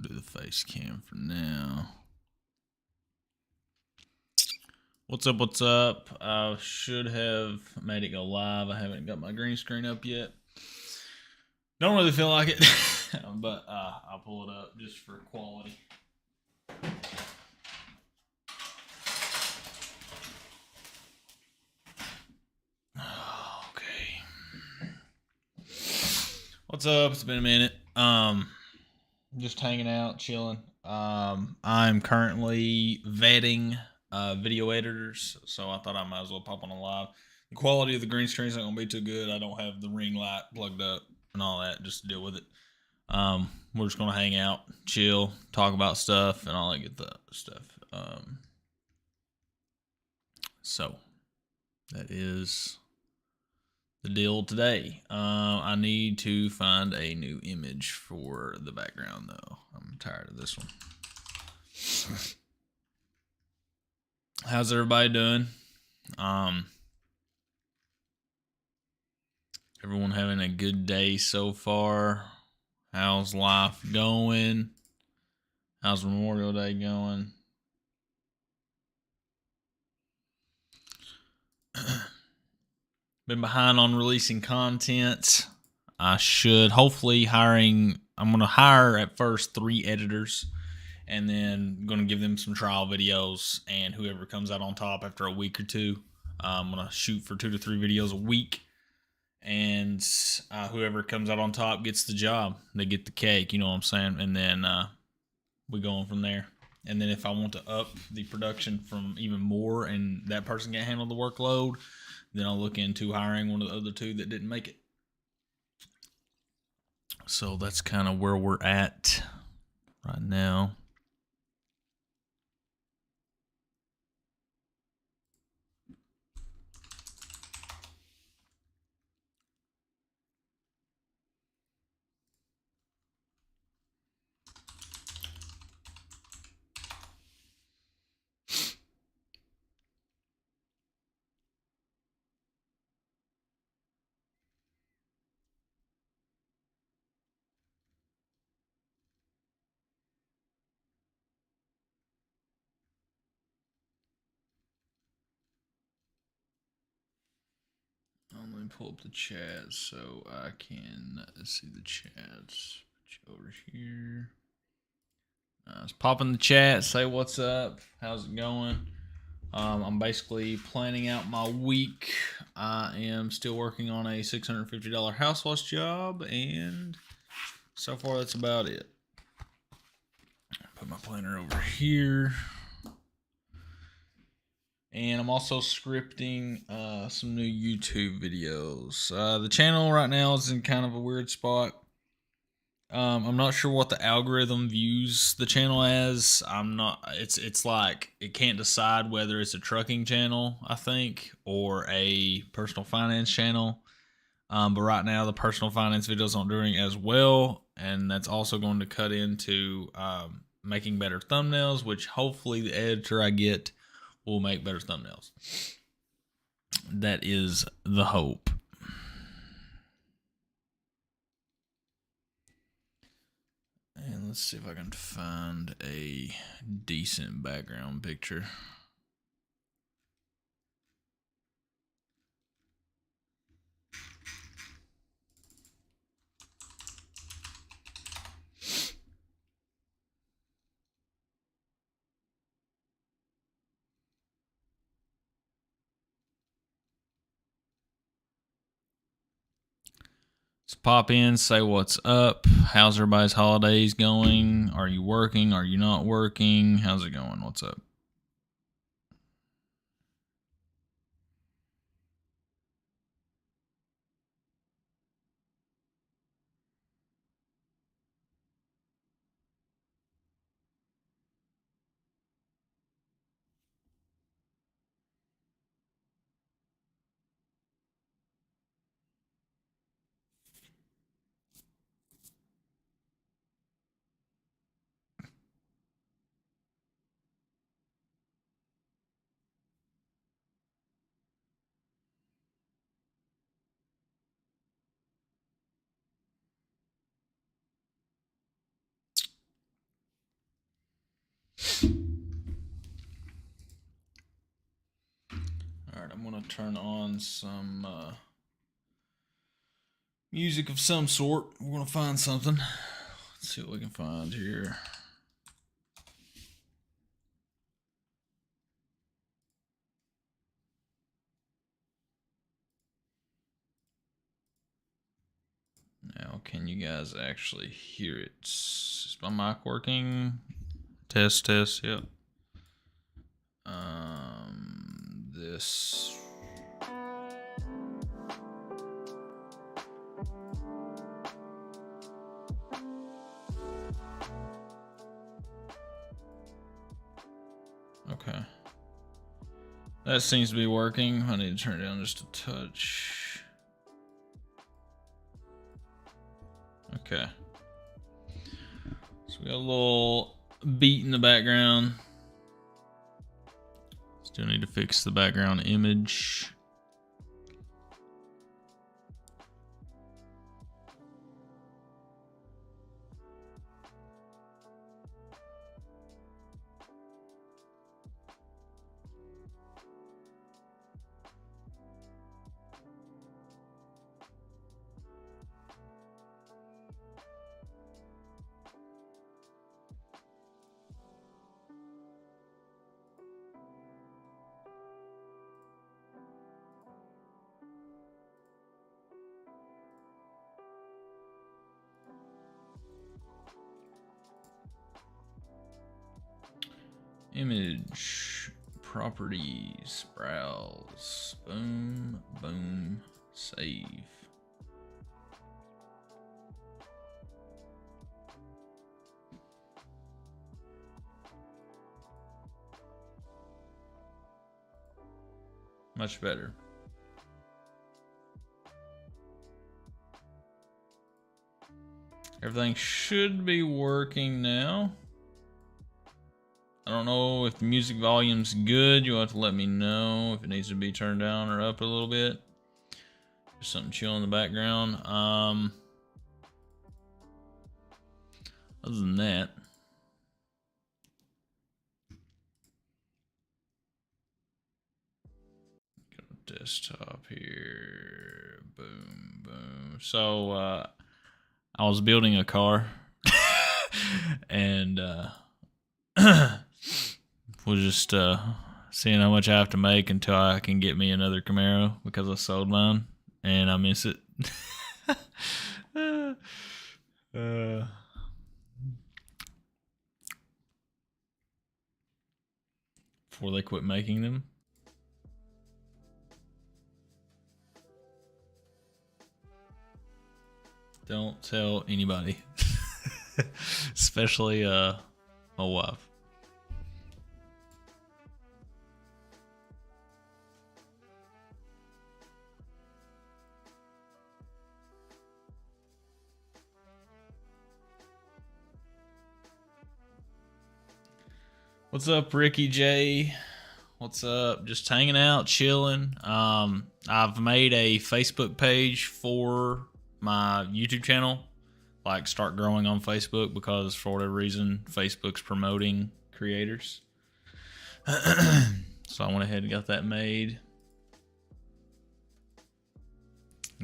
do the face cam for now. What's up? What's up? I should have made it go live. I haven't got my green screen up yet. Don't really feel like it, but I'll pull it up just for quality. Okay. What's up? It's been a minute. Just hanging out, chilling. I'm currently vetting video editors, so I thought I might as well pop on a live. The quality of the green screen's not gonna be too good. I don't have the ring light plugged up and all that just to deal with it. We're just gonna hang out, chill, talk about stuff, and all that good stuff. So that is the deal today. I need to find a new image for the background though. I'm tired of this one. How's everybody doing? Everyone having a good day so far? How's life going? How's Memorial Day going? Been behind on releasing content. I should hopefully I'm going to hire at first 3 editors, and then I'm going to give them some trial videos, and whoever comes out on top after a week or two, I'm going to shoot for 2 to 3 videos a week, and whoever comes out on top gets the job. They get the cake, you know what I'm saying? And then we go on from there. And then if I want to up the production from even more and that person can't handle the workload, then I'll look into hiring one of the other 2 that didn't make it. So that's kind of where we're at right now. Let me pull up the chat so I can see the chats. Put you over here. Let's pop in the chat, say what's up, how's it going. I'm basically planning out my week. I am still working on a $650 house wash job, and so far that's about it. Put my planner over here. And I'm also scripting some new YouTube videos. The channel right now is in kind of a weird spot. I'm not sure what the algorithm views the channel as. It's like it can't decide whether it's a trucking channel, I think, or a personal finance channel. But right now the personal finance videos aren't doing as well, and that's also going to cut into making better thumbnails, which hopefully the editor I get will make better thumbnails. That is the hope. And let's see if I can find a decent background picture. Let's pop in, say what's up. How's everybody's holidays going? Are you working? Are you not working? How's it going? What's up? Alright, I'm gonna turn on some music of some sort. We're gonna find something. Let's see what we can find here. Now, can you guys actually hear it? Is my mic working? Test, test, yep. This. Okay. That seems to be working. I need to turn it down just a touch. Okay. So we got a little beat in the background. Still need to fix the background image. Image, properties, browse, boom, boom, save. Much better. Everything should be working now. I don't know if the music volume's good. You'll have to let me know if it needs to be turned down or up a little bit. There's something chill in the background. Other than that, go to desktop here. Boom, boom. So I was building a car and we'll just seeing how much I have to make until I can get me another Camaro because I sold mine and I miss it. Before they quit making them. Don't tell anybody, especially my wife. What's up, Ricky J? What's up? Just hanging out, chilling. I've made a Facebook page for my YouTube channel. Like, start growing on Facebook because for whatever reason, Facebook's promoting creators. So I went ahead and got that made.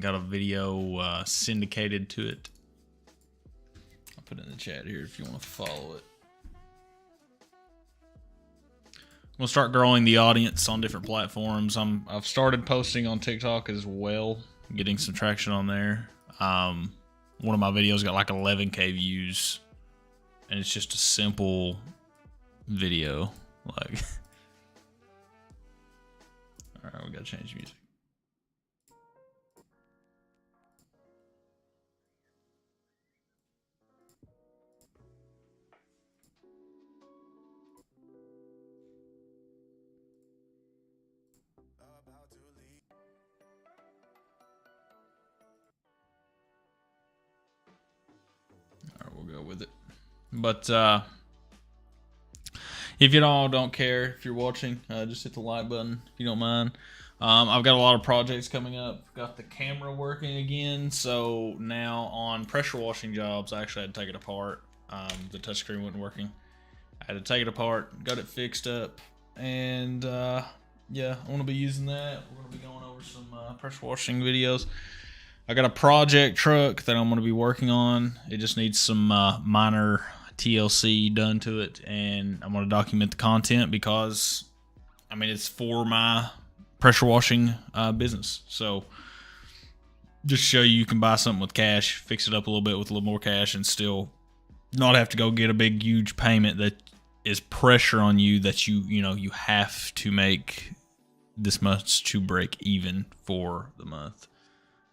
Got a video syndicated to it. I'll put it in the chat here if you want to follow it. We'll start growing the audience on different platforms. I've started posting on TikTok as well, getting some traction on there. One of my videos got like 11K views, and it's just a simple video. Like, all right, we gotta change music. Go with it. But if you don't care, if you're watching, just hit the like button if you don't mind. I've got a lot of projects coming up. Got the camera working again, so now on pressure washing jobs I actually had to take it apart. The touchscreen wasn't working. I had to take it apart, got it fixed up, and yeah, I want to be using that. We're going to be going over some pressure washing videos. I got a project truck that I'm going to be working on. It just needs some minor TLC done to it, and I'm going to document the content because, I mean, it's for my pressure washing business. So just show you can buy something with cash, fix it up a little bit with a little more cash, and still not have to go get a big, huge payment that is pressure on you that you have to make this much to break even for the month.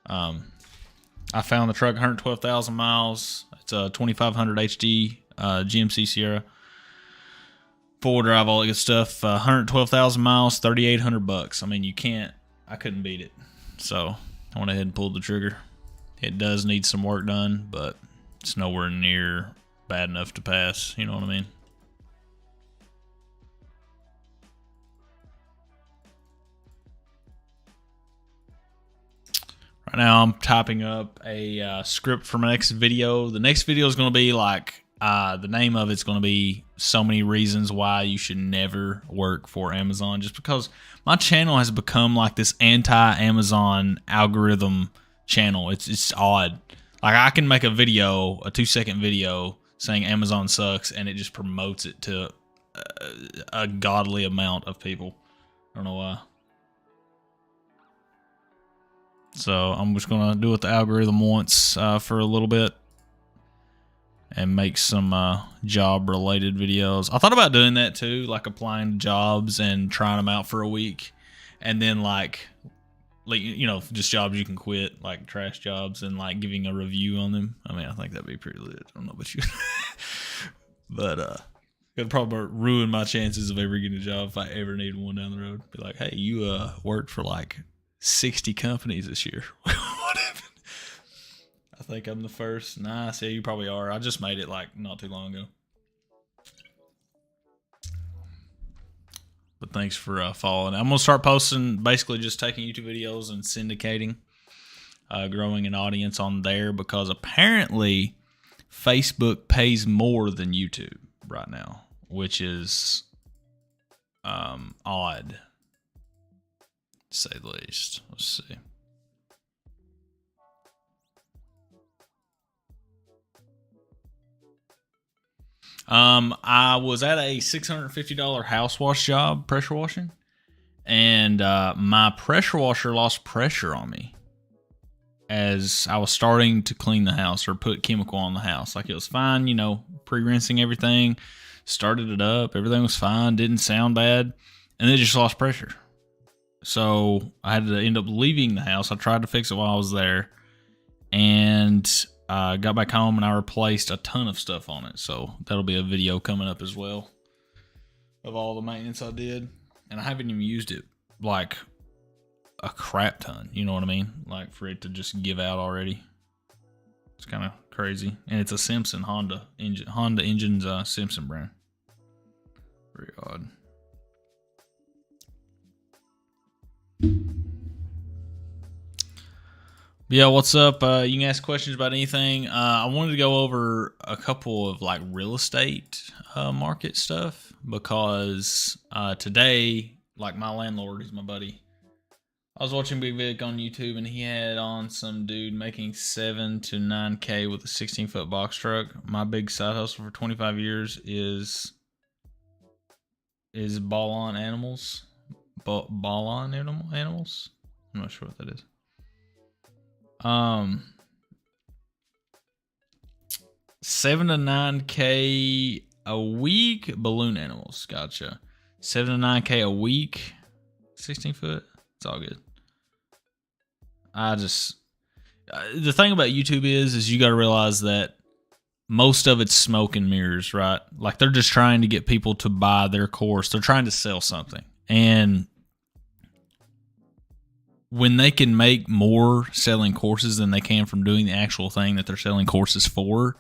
I found the truck 112,000 miles. It's a 2500 HD GMC Sierra. 4-wheel drive, all that good stuff. 112,000 miles, $3,800. I mean, I couldn't beat it. So I went ahead and pulled the trigger. It does need some work done, but it's nowhere near bad enough to pass. You know what I mean? Right now, I'm typing up a script for my next video. The next video is going to be like, the name of it's going to be so many reasons why you should never work for Amazon. Just because my channel has become like this anti-Amazon algorithm channel. It's odd. Like I can make a video, a 2-second video saying Amazon sucks, and it just promotes it to a godly amount of people. I don't know why. So I'm just going to do what the algorithm wants for a little bit and make some job-related videos. I thought about doing that too, like applying to jobs and trying them out for a week. And then like just jobs you can quit, like trash jobs, and like giving a review on them. I mean, I think that'd be pretty lit. I don't know about you. But it'd probably ruin my chances of ever getting a job if I ever need one down the road. Be like, hey, you worked for like 60 companies this year. What happened? I think I'm the first. Nah, see, you probably are. I just made it like not too long ago. But thanks for following. I'm gonna start posting, basically just taking YouTube videos and syndicating, growing an audience on there, because apparently Facebook pays more than YouTube right now, which is odd, to say the least. Let's see. I was at a $650 house wash job, pressure washing, and my pressure washer lost pressure on me as I was starting to clean the house or put chemical on the house. Like it was fine, pre-rinsing everything, started it up, everything was fine, didn't sound bad, and then it just lost pressure. So I had to end up leaving the house. I tried to fix it while I was there, and got back home and I replaced a ton of stuff on it. So that'll be a video coming up as well of all the maintenance I did. And I haven't even used it like a crap ton. You know what I mean? Like for it to just give out already. It's kind of crazy. And it's a Simpson Honda engine. Honda Engine's Simpson brand. Very odd. Yeah, what's up? You can ask questions about anything. I wanted to go over a couple of like real estate market stuff, because today, like my landlord, he's my buddy. I was watching Big Vic on YouTube, and he had on some dude making 7 to 9K with a 16-foot box truck. My big side hustle for 25 years is ball on animals. Ball on animals? I'm not sure what that is. 7 to 9K a week, balloon animals. Gotcha. 7 to 9K a week, 16 foot. It's all good. The thing about YouTube is you got to realize that most of it's smoke and mirrors, right? Like they're just trying to get people to buy their course. They're trying to sell something. And when they can make more selling courses than they can from doing the actual thing that they're selling courses for,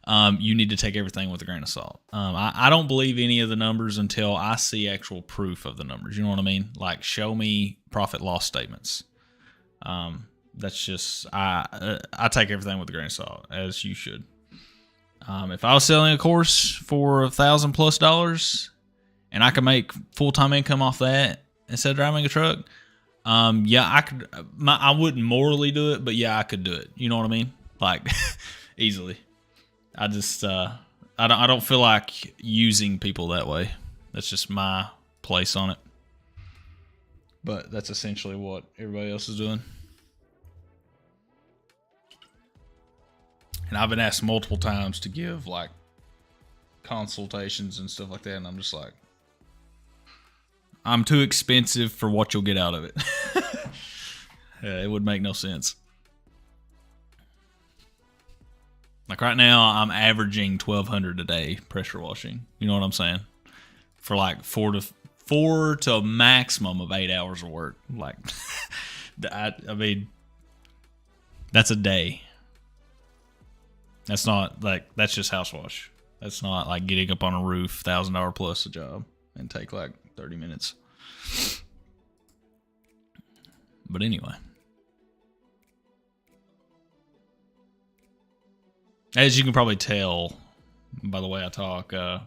you need to take everything with a grain of salt. I don't believe any of the numbers until I see actual proof of the numbers. You know what I mean? Like show me profit loss statements. That's just, I take everything with a grain of salt, as you should. If I was selling a course for $1,000+ and I could make full-time income off that, instead of driving a truck. Yeah, I could. I wouldn't morally do it, but yeah, I could do it. You know what I mean? Like easily. I just I don't feel like using people that way. That's just my place on it. But that's essentially what everybody else is doing. And I've been asked multiple times to give like consultations and stuff like that, and I'm just like, I'm too expensive for what you'll get out of it. Yeah, it would make no sense. Like right now, I'm averaging 1,200 a day pressure washing. You know what I'm saying? For like four to a maximum of 8 hours of work. Like, I mean, that's a day. That's not like, that's just house wash. That's not like getting up on a roof, $1,000 plus a job, and take like 30 minutes. But anyway, as you can probably tell by the way I talk, I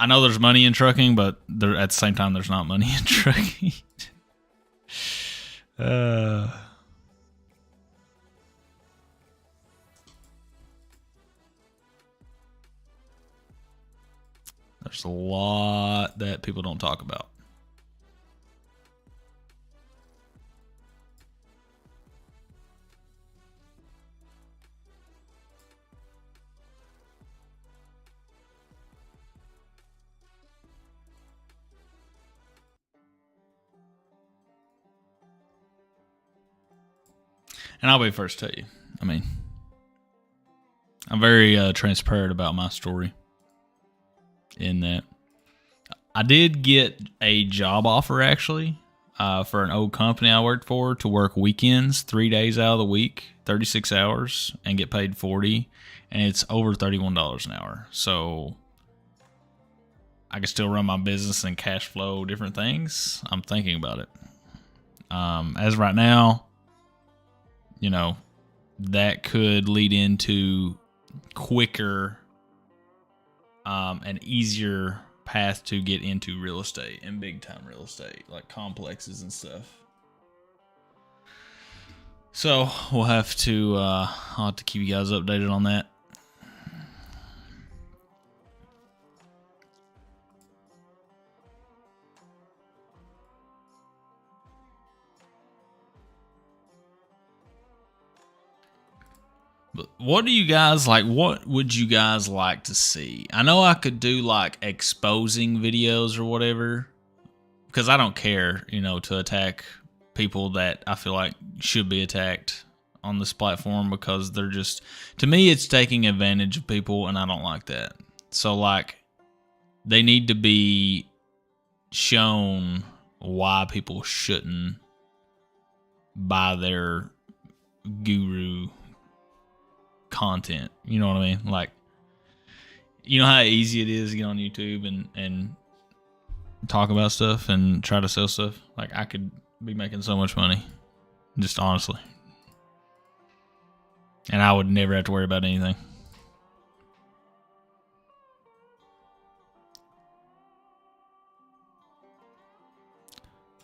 know there's money in trucking, but at the same time, there's not money in trucking. There's a lot that people don't talk about. And I'll be the first to tell you. I mean, I'm very transparent about my story. In that, I did get a job offer actually for an old company I worked for to work weekends, 3 days out of the week, 36 hours, and get paid $40, and it's over $31 an hour. So I can still run my business and cash flow different things. I'm thinking about it. As right now, you know, that could lead into quicker an easier path to get into real estate and big time real estate, like complexes and stuff. So we'll have to I'll have to keep you guys updated on that. But what do you guys like? What would you guys like to see? I know I could do like exposing videos or whatever, because I don't care, you know, to attack people that I feel like should be attacked on this platform, because they're just, to me, it's taking advantage of people, and I don't like that. So like, they need to be shown why people shouldn't buy their guru content. You know what I mean? Like, you know how easy it is to get on YouTube and talk about stuff and try to sell stuff? Like, I could be making so much money, just honestly, and I would never have to worry about anything.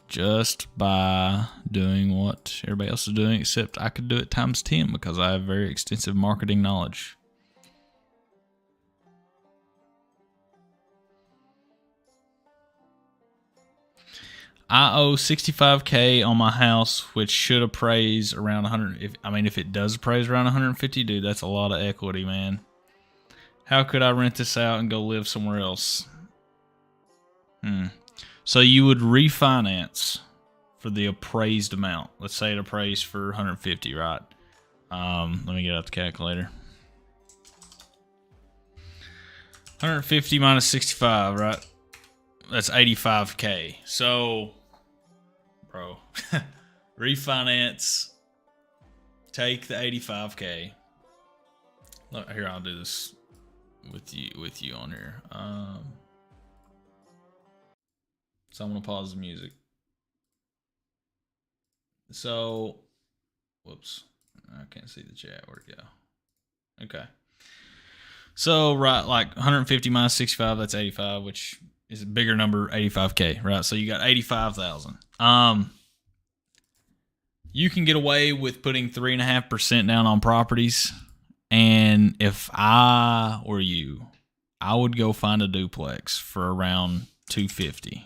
Just by doing what everybody else is doing, except I could do it times 10 because I have very extensive marketing knowledge. I owe $65K on my house, which should appraise around 100. If it does appraise around 150, dude, that's a lot of equity, man. How could I rent this out and go live somewhere else? So you would refinance for the appraised amount. Let's say it appraised for 150, right? Let me get out the calculator. 150 minus 65, right? That's 85K. So, bro, refinance, take the 85K. Look, here, I'll do this with you on here. So I'm gonna pause the music. So, whoops, I can't see the chat. Where'd it go? Okay. So, right, like 150 minus 65, that's 85, which is a bigger number, 85K, right? So you got 85,000. You can get away with putting 3.5% down on properties. And if I were you, I would go find a duplex for around 250.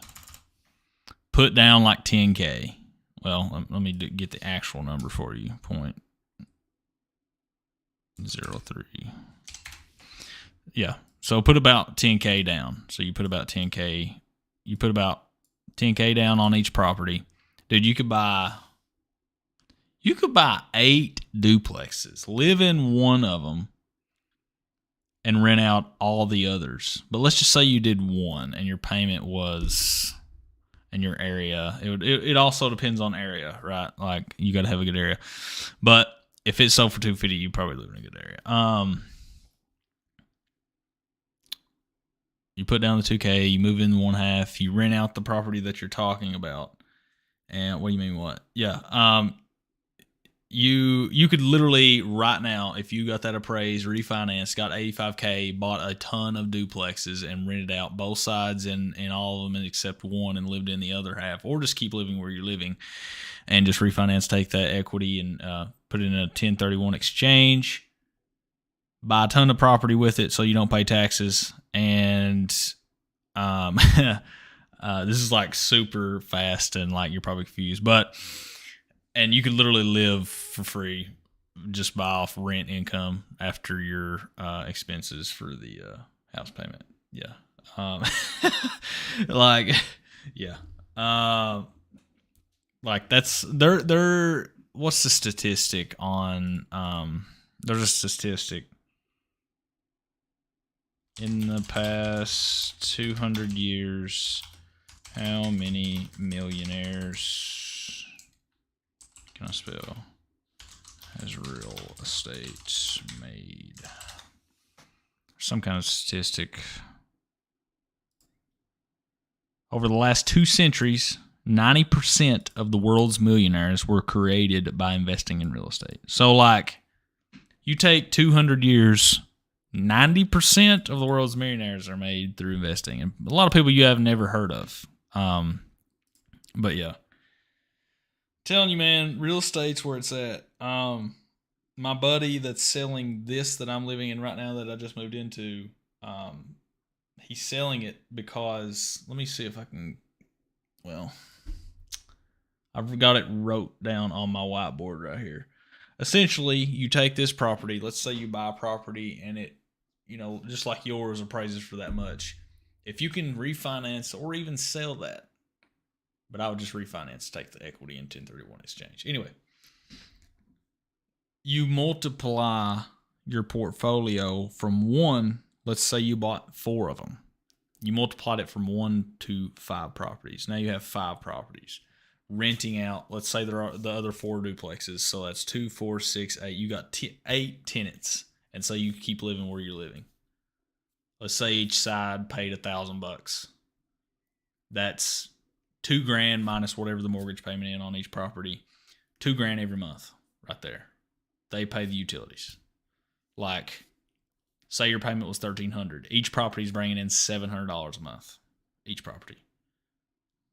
Put down like 10K. Well, let me get the actual number for you. 0.03. Yeah. So put about 10K down. So you put about 10K. You put about 10K down on each property. Dude, you could buy 8 duplexes, live in one of them, and rent out all the others. But let's just say you did one and your payment was in your area. It also depends on area, right? Like you got to have a good area. But if it's sold for 250, you probably live in a good area. You put down the 2K, you move in one half, you rent out the property that you're talking about. And what do you mean what? Yeah. You could literally right now, if you got that appraised, refinanced, got 85K, bought a ton of duplexes and rented out both sides and all of them except one and lived in the other half, or just keep living where you're living and just refinance, take that equity and put it in a 1031 exchange, buy a ton of property with it so you don't pay taxes. And this is like super fast and like you're probably confused, and you could literally live for free just by off rent income after your expenses for the house payment. Yeah. Like, yeah. Like that's they're what's the statistic on there's a statistic in the past 200 years, how many millionaires can I spell has real estate made? Some kind of statistic. Over the last 2 centuries, 90% of the world's millionaires were created by investing in real estate. So, like, you take 200 years, 90% of the world's millionaires are made through investing. And a lot of people you have never heard of. But, yeah. Telling you, man, real estate's where it's at. My buddy that's selling this that I'm living in right now that I just moved into, he's selling it because, let me see if I can, well, I've got it wrote down on my whiteboard right here. Essentially, you take this property, let's say you buy a property and it, just like yours appraises for that much. If you can refinance or even sell that, but I would just refinance, take the equity in 1031 exchange. Anyway, you multiply your portfolio from 1, let's say you bought 4 of them. You multiplied it from 1 to 5 properties. Now you have 5 properties. Renting out, let's say there are the other 4 duplexes. So that's 2, 4, 6, 8. You got 8 tenants. And so you keep living where you're living. Let's say each side paid $1,000. That's $2,000 minus whatever the mortgage payment in on each property. $2,000 every month, right there. They pay the utilities. Like, say your payment was $1,300. Each property is bringing in $700 a month. Each property,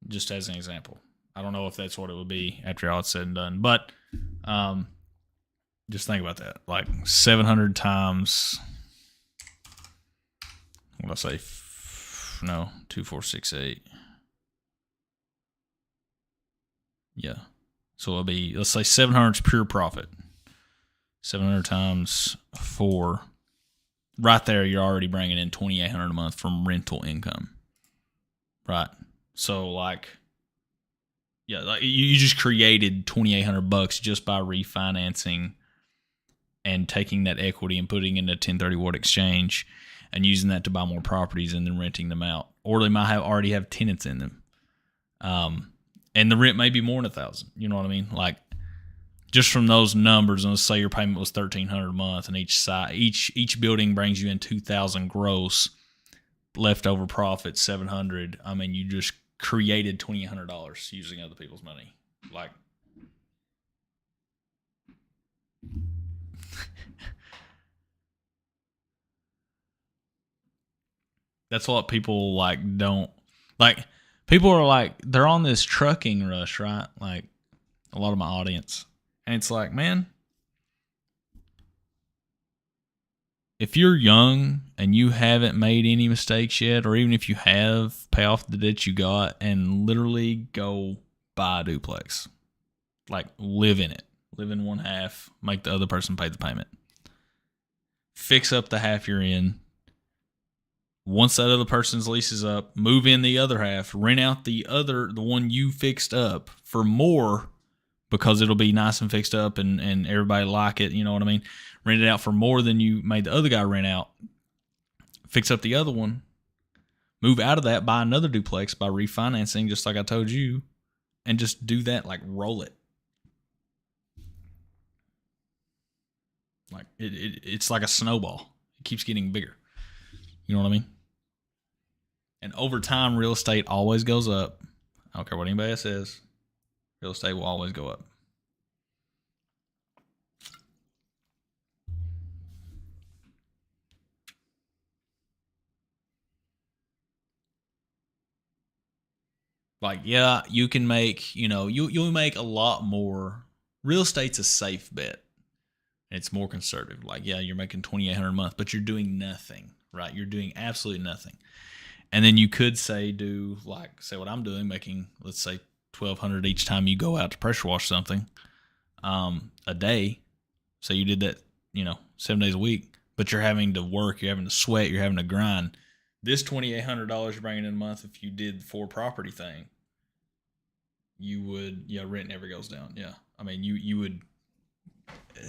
just as an example. I don't know if that's what it would be after all it's said and done, but just think about that. Like 700 times, what did I say? 2468. Yeah. So it'll be, let's say 700 is pure profit. 700 times 4. Right there, you're already bringing in $2,800 a month from rental income. Right. So like, yeah, like you just created $2,800 just by refinancing and taking that equity and putting in a 1031 exchange and using that to buy more properties and then renting them out. Or they might already have tenants in them. And the rent may be more than $1,000. You know what I mean? Like, just from those numbers, and let's say your payment was $1,300 a month, and each building brings you in $2,000 gross, leftover profit $700. I mean, you just created $2,800 using other people's money. Like, that's what people like don't Like, people are like, they're on this trucking rush, right? Like, a lot of my audience. And it's like, man, if you're young and you haven't made any mistakes yet, or even if you have, pay off the debt you got and literally go buy a duplex. Like, live in it. Live in one half, make the other person pay the payment. Fix up the half you're in. Once that other person's lease is up, move in the other half, rent out the one you fixed up for more, because it'll be nice and fixed up and everybody like it, you know what I mean? Rent it out for more than you made the other guy rent out. Fix up the other one. Move out of that, buy another duplex by refinancing, just like I told you, and just do that, like roll it. Like it's like a snowball. It keeps getting bigger. You know what I mean? And over time, real estate always goes up. I don't care what anybody says. Real estate will always go up. Like, yeah, you can make, you'll make a lot more. Real estate's a safe bet. It's more conservative. Like, yeah, you're making $2,800 a month, but you're doing nothing, right? You're doing absolutely nothing. And then you could say what I'm doing, making, let's say, $1,200 each time you go out to pressure wash something a day. So you did that, 7 days a week, but you're having to work, you're having to sweat, you're having to grind. This $2,800 you're bringing in a month, if you did the 4-property thing, you would, rent never goes down. Yeah. I mean, you would,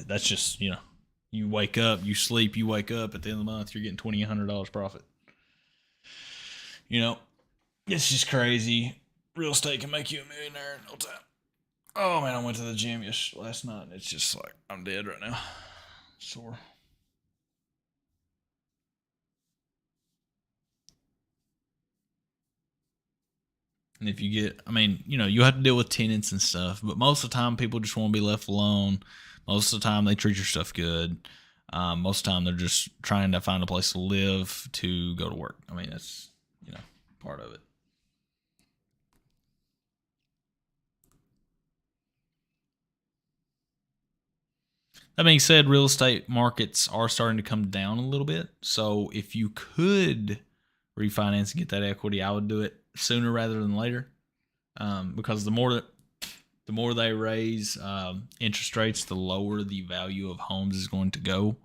that's just, you wake up, you sleep, you wake up at the end of the month, you're getting $2,800 profit. It's just crazy. Real estate can make you a millionaire in no time. Oh man, I went to the gym last night and it's just like, I'm dead right now. Sore. And if you get, you have to deal with tenants and stuff, but most of the time people just want to be left alone. Most of the time they treat your stuff good. Most of the time they're just trying to find a place to live to go to work. That's, part of it. That being said, real estate markets are starting to come down a little bit. So if you could refinance and get that equity, I would do it sooner rather than later. Because the more they raise interest rates, the lower the value of homes is going to go.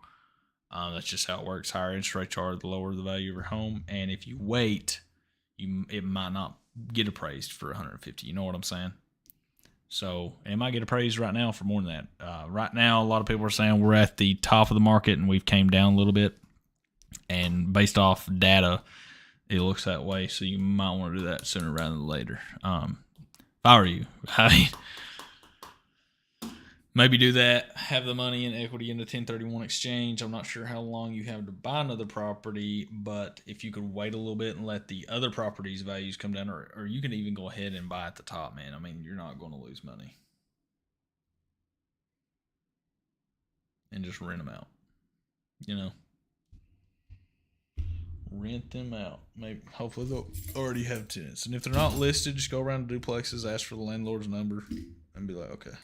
That's just how it works. Higher interest rates are, the lower the value of your home. And if you wait, it might not get appraised for $150. You know what I'm saying? So it might get appraised right now for more than that. Right now, a lot of people are saying we're at the top of the market and we've came down a little bit. And based off data, it looks that way. So you might want to do that sooner rather than later. If I were you, maybe do that, have the money and equity in the 1031 exchange. I'm not sure how long you have to buy another property, but if you could wait a little bit and let the other properties' values come down, or you can even go ahead and buy at the top, man. You're not going to lose money. And just rent them out. Rent them out. Maybe, hopefully they'll already have tenants. And if they're not listed, just go around to duplexes, ask for the landlord's number, and be like, okay.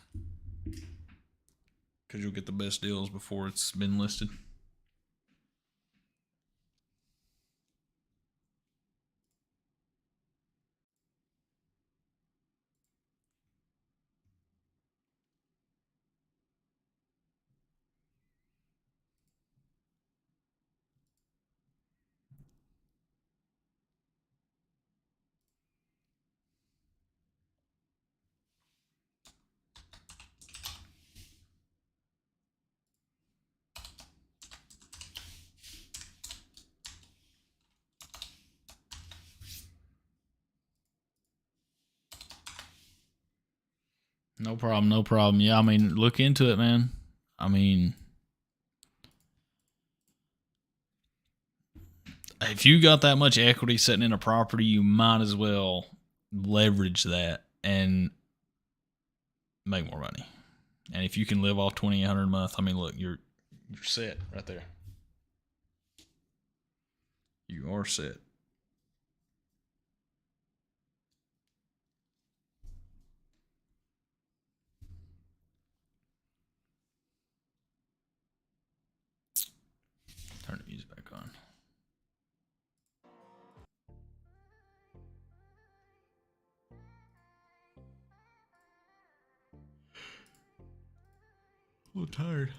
Because you'll get the best deals before it's been listed. No problem, no problem. Yeah, look into it, man. If you got that much equity sitting in a property, you might as well leverage that and make more money. And if you can live off $2,800 a month, look, you're set right there. You are set. little tired.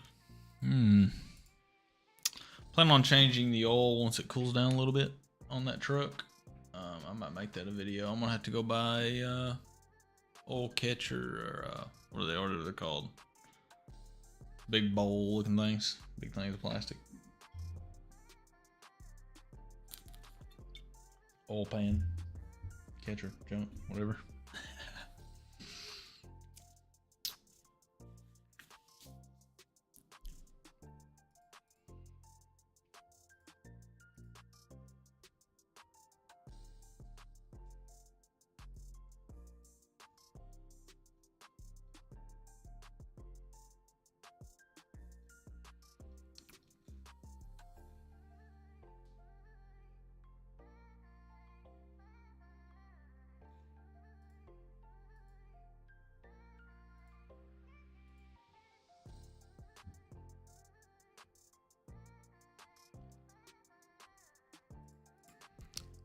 Plan on changing the oil once it cools down a little bit on that truck. I might make that a video. I'm gonna have to go buy oil catcher or what are they called? Big bowl looking things, big things of plastic. Oil pan, catcher, junk, whatever.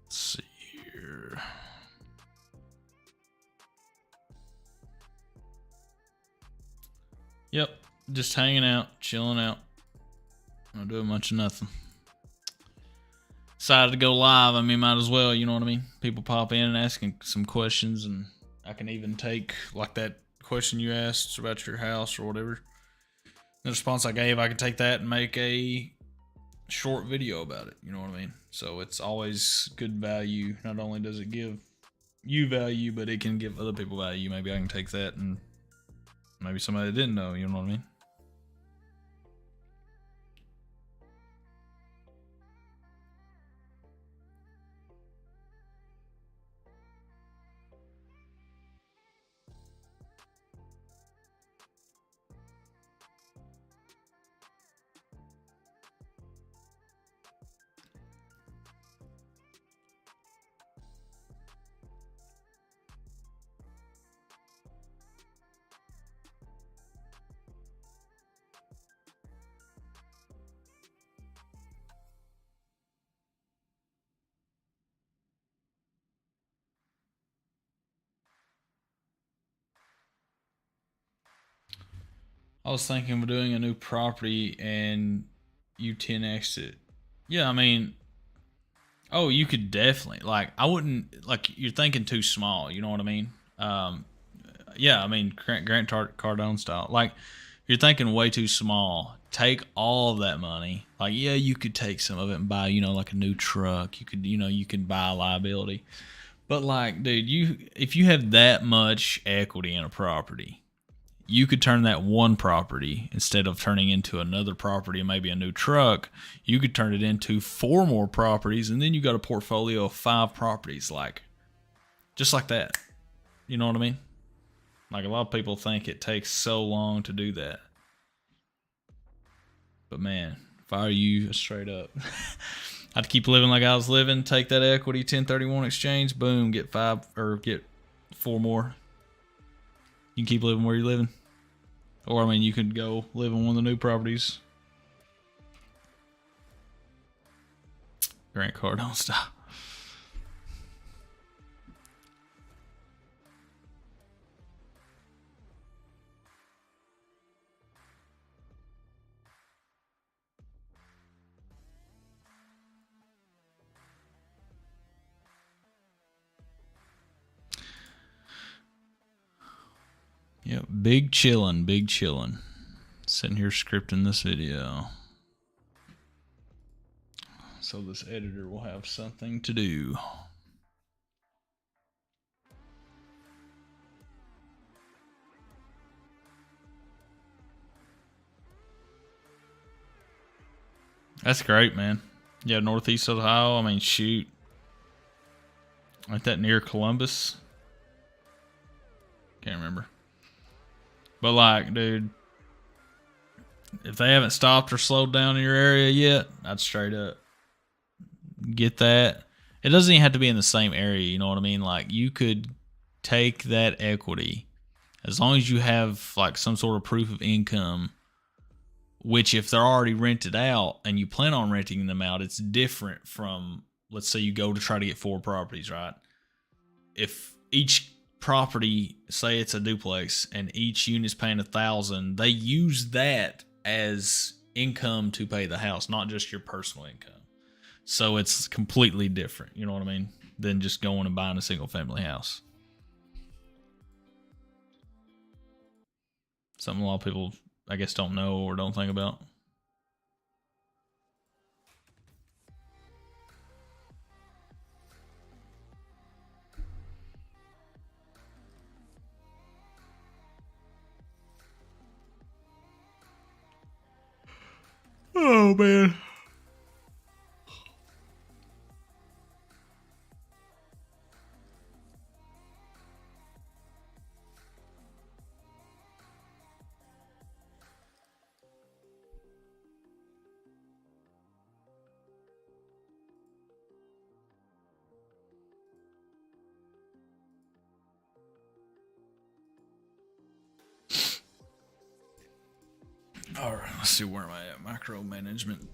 Let's see here. Yep, just hanging out, chilling out. Not doing much of nothing. Decided to go live. I mean, might as well, you know what I mean? People pop in and asking some questions, and I can even take, like that question you asked about your house or whatever. The response I gave, I could take that and make a short video about it, you know what I mean? So it's always good value. Not only does it give you value, but it can give other people value. Maybe I can take that and maybe somebody that didn't know, you know what I mean? I was thinking of doing a new property and you 10x it. Yeah, I mean, oh, you could definitely, like, I wouldn't, like, you're thinking too small, you know what I mean? Yeah, I mean, Grant Cardone style. Like, you're thinking way too small. Take all of that money. Like, yeah, you could take some of it and buy, you know, like a new truck. You could, you know, you could buy a liability. But, like, dude, if you have that much equity in a property, you could turn that one property, instead of turning into another property and maybe a new truck, you could turn it into 4 more properties, and then you got a portfolio of 5 properties, like, just like that. You know what I mean? Like, a lot of people think it takes so long to do that. But man, if I were you, straight up, I'd keep living like I was living, take that equity, 1031 exchange, boom, get 5 or get 4 more. You can keep living where you're living. Or, I mean, you could go live in one of the new properties. Grant Cardone style. Yep, big chillin', big chillin'. Sitting here scripting this video, so this editor will have something to do. That's great, man. Yeah, Northeast Ohio. I mean, shoot. Ain't that near Columbus? Can't remember. But, like, dude, if they haven't stopped or slowed down in your area yet, I'd straight up get that. It doesn't even have to be in the same area, you know what I mean? Like, you could take that equity, as long as you have, like, some sort of proof of income, which if they're already rented out and you plan on renting them out, it's different from, let's say you go to try to get 4 properties, right? If each property, say it's a duplex, and each unit's paying $1,000, they use that as income to pay the house, not just your personal income. So it's completely different, you know what I mean, than just going and buying a single family house. Something a lot of people, I guess, don't know or don't think about. Oh, man. All right, let's see, where am I at? Micromanagement.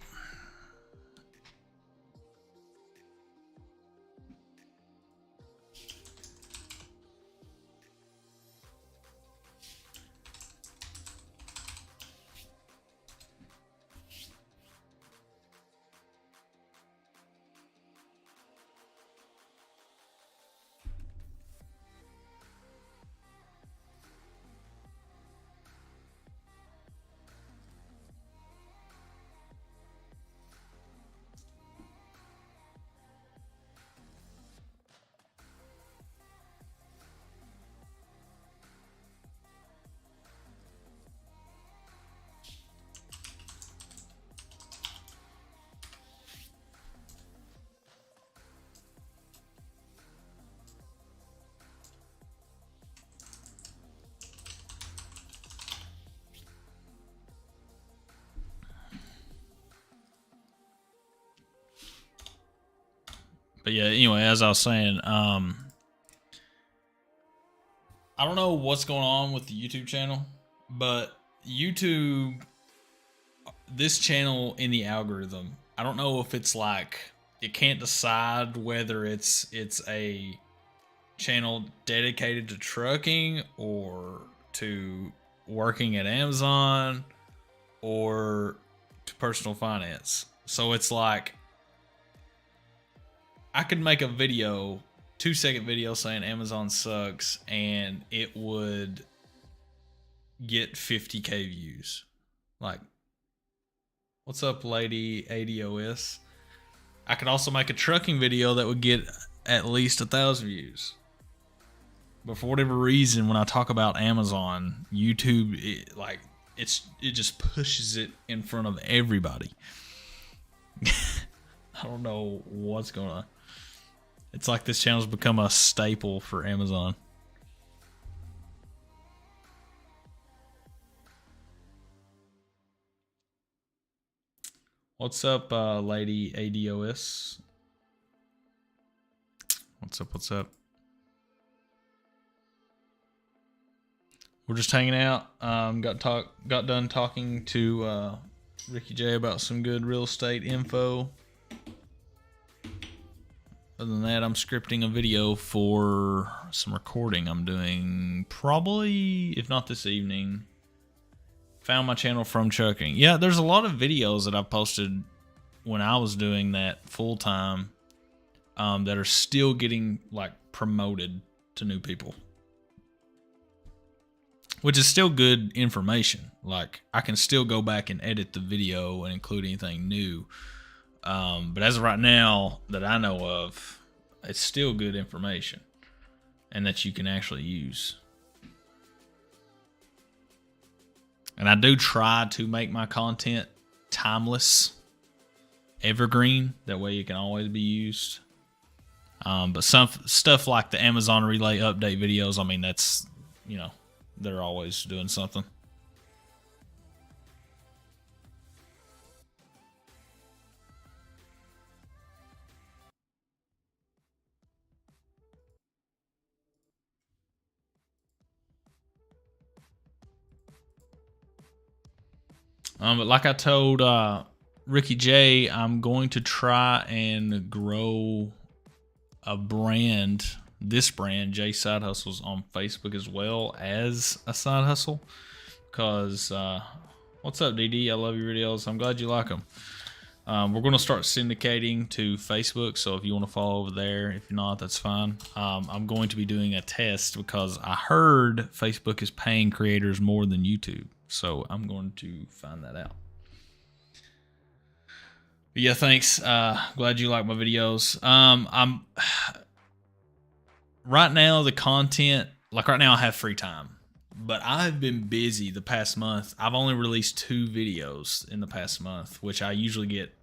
But yeah, anyway, as I was saying, I don't know what's going on with the YouTube channel, but YouTube, this channel in the algorithm, I don't know if it's like it can't decide whether it's a channel dedicated to trucking or to working at Amazon or to personal finance. So it's like I could make a video, 2-second video saying Amazon sucks, and it would get 50K views. Like, what's up, lady ADOS? I could also make a trucking video that would get at least 1,000 views. But for whatever reason, when I talk about Amazon, YouTube, it just pushes it in front of everybody. I don't know what's going on. It's like this channel's become a staple for Amazon. What's up, lady ADOS? What's up? What's up? We're just hanging out. Got done talking to Ricky J about some good real estate info. Other than that, I'm scripting a video for some recording I'm doing probably, if not this evening. Found my channel from trucking. Yeah, there's a lot of videos that I posted when I was doing that full time that are still getting like promoted to new people, which is still good information. Like, I can still go back and edit the video and include anything new. But as of right now that I know of, it's still good information and that you can actually use. And I do try to make my content timeless, evergreen. That way it can always be used. But some stuff like the Amazon Relay update videos, I mean, that's, you know, they're always doing something. But like I told Ricky J, I'm going to try and grow a brand this brand, J Side Hustles, on Facebook as well as a side hustle. Because, what's up, DD? I love your videos. I'm glad you like them. We're going to start syndicating to Facebook, so if you want to follow over there, if you're not, that's fine. I'm going to be doing a test because I heard Facebook is paying creators more than YouTube, so I'm going to find that out. But yeah, thanks. Glad you like my videos. I'm right now, the content, like right now I have free time, but I've been busy the past month. I've only released 2 videos in the past month, which I usually get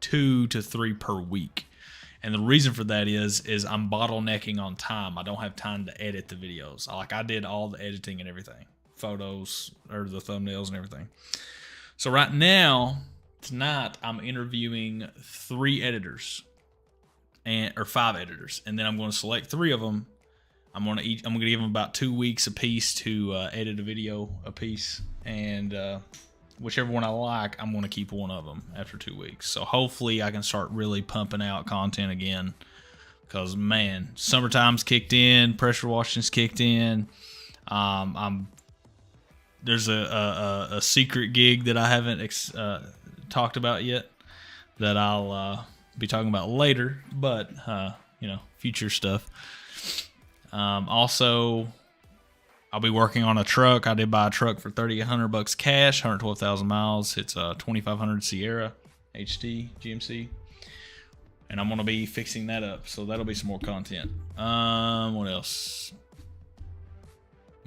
2 to 3 per week. And the reason for that is I'm bottlenecking on time. I don't have time to edit the videos. I did all the editing and everything, photos or the thumbnails and everything. So right now, tonight, I'm interviewing 3 editors or 5 editors, and then I'm going to select 3 of them. I'm going to give them about 2 weeks a piece to edit a video a piece, and whichever one I like, I'm going to keep one of them after 2 weeks. So hopefully I can start really pumping out content again, because man, summertime's kicked in, pressure washing's kicked in. There's a secret gig that I haven't talked about yet that I'll be talking about later, but future stuff. Also, I'll be working on a truck. I did buy a truck for $3,100 cash, 112,000 miles. It's a 2500 Sierra HD GMC, and I'm gonna be fixing that up, so that'll be some more content. What else?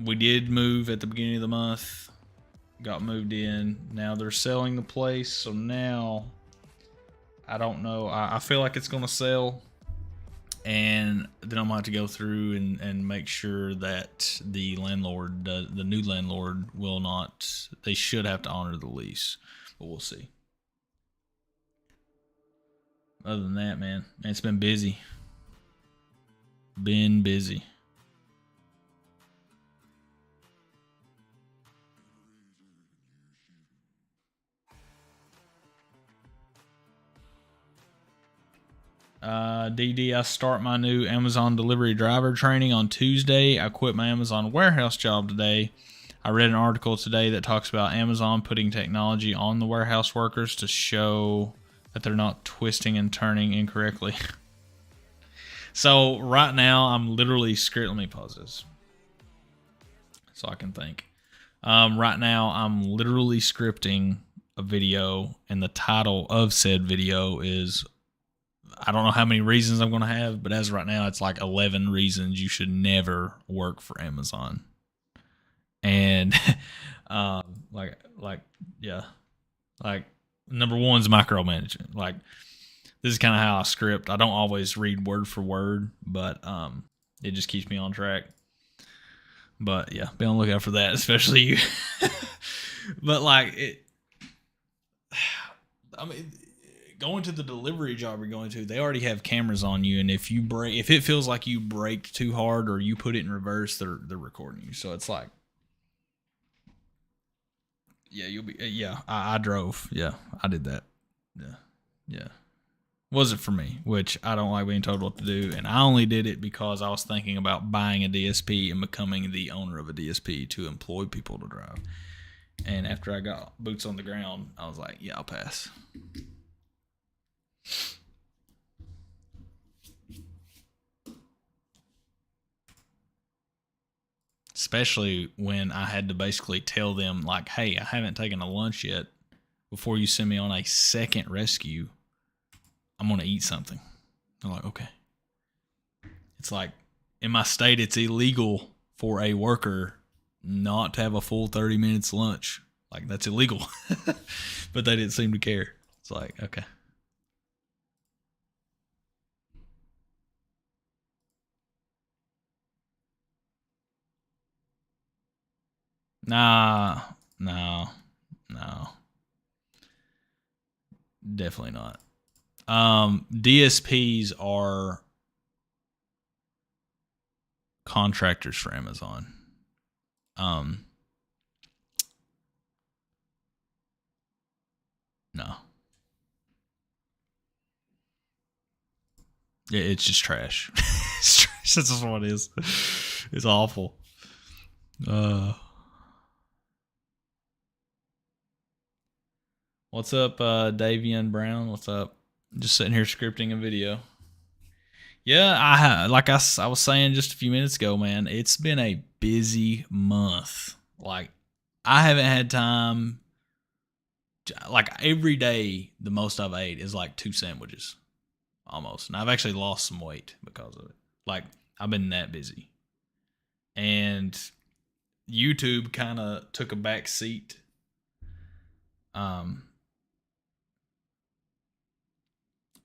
We did move at the beginning of the month. Got moved in. Now they're selling the place, so now I don't know. I feel like it's gonna sell, and then I'm gonna have to go through and make sure that the landlord, the new landlord, will not. They should have to honor the lease, but we'll see. Other than that, man, it's been busy. Been busy. DD, I start my new Amazon delivery driver training on Tuesday. I quit my Amazon warehouse job today. I read an article today that talks about Amazon putting technology on the warehouse workers to show that they're not twisting and turning incorrectly. So right now I'm literally let me pause this so I can think. Right now I'm literally scripting a video, and the title of said video is, I don't know how many reasons I'm going to have, but as of right now, it's like 11 reasons you should never work for Amazon. And like number 1 is micromanagement. Like, this is kind of how I script. I don't always read word for word, but it just keeps me on track. But yeah, be on the lookout for that, especially you. But going to the delivery job you're going to, they already have cameras on you, and if it feels like you braked too hard or you put it in reverse, they're recording you. So it's like, yeah, I drove. Yeah, I did that. Yeah. Wasn't for me, which I don't like being told what to do, and I only did it because I was thinking about buying a DSP and becoming the owner of a DSP to employ people to drive. And after I got boots on the ground, I was like, yeah, I'll pass. Especially when I had to basically tell them, like, hey, I haven't taken a lunch yet. Before you send me on a second rescue, I'm going to eat something. They're like, okay. It's like, in my state, it's illegal for a worker not to have a full 30 minutes lunch. Like, that's illegal. But they didn't seem to care. It's like, okay. No. Definitely not. DSPs are contractors for Amazon. No. It's just trash. It's That's just what it is. It's awful. What's up, Davian Brown? What's up? Just sitting here scripting a video. Yeah, I was saying just a few minutes ago, man, it's been a busy month. Like, I haven't had time. Like, every day, the most I've ate is like 2 sandwiches, almost. And I've actually lost some weight because of it. Like, I've been that busy. And YouTube kind of took a back seat.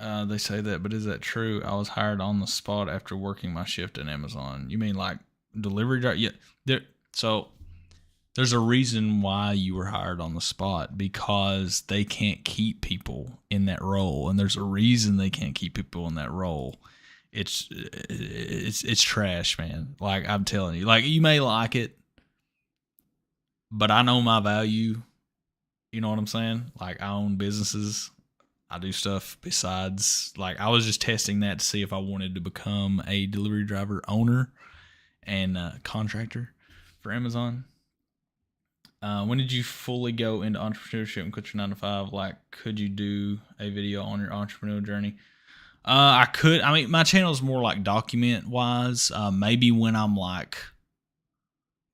They say that, but is that true? I was hired on the spot after working my shift at Amazon. You mean like delivery driver? Yeah. So there's a reason why you were hired on the spot, because they can't keep people in that role, and there's a reason they can't keep people in that role. It's trash, man. Like, I'm telling you, like, you may like it, but I know my value. You know what I'm saying? Like, I own businesses. I do stuff besides, like, I was just testing that to see if I wanted to become a delivery driver owner and contractor for Amazon. When did you fully go into entrepreneurship and quit your 9 to 5? Like, could you do a video on your entrepreneurial journey? I could. I mean, my channel is more like document wise. Maybe when I'm like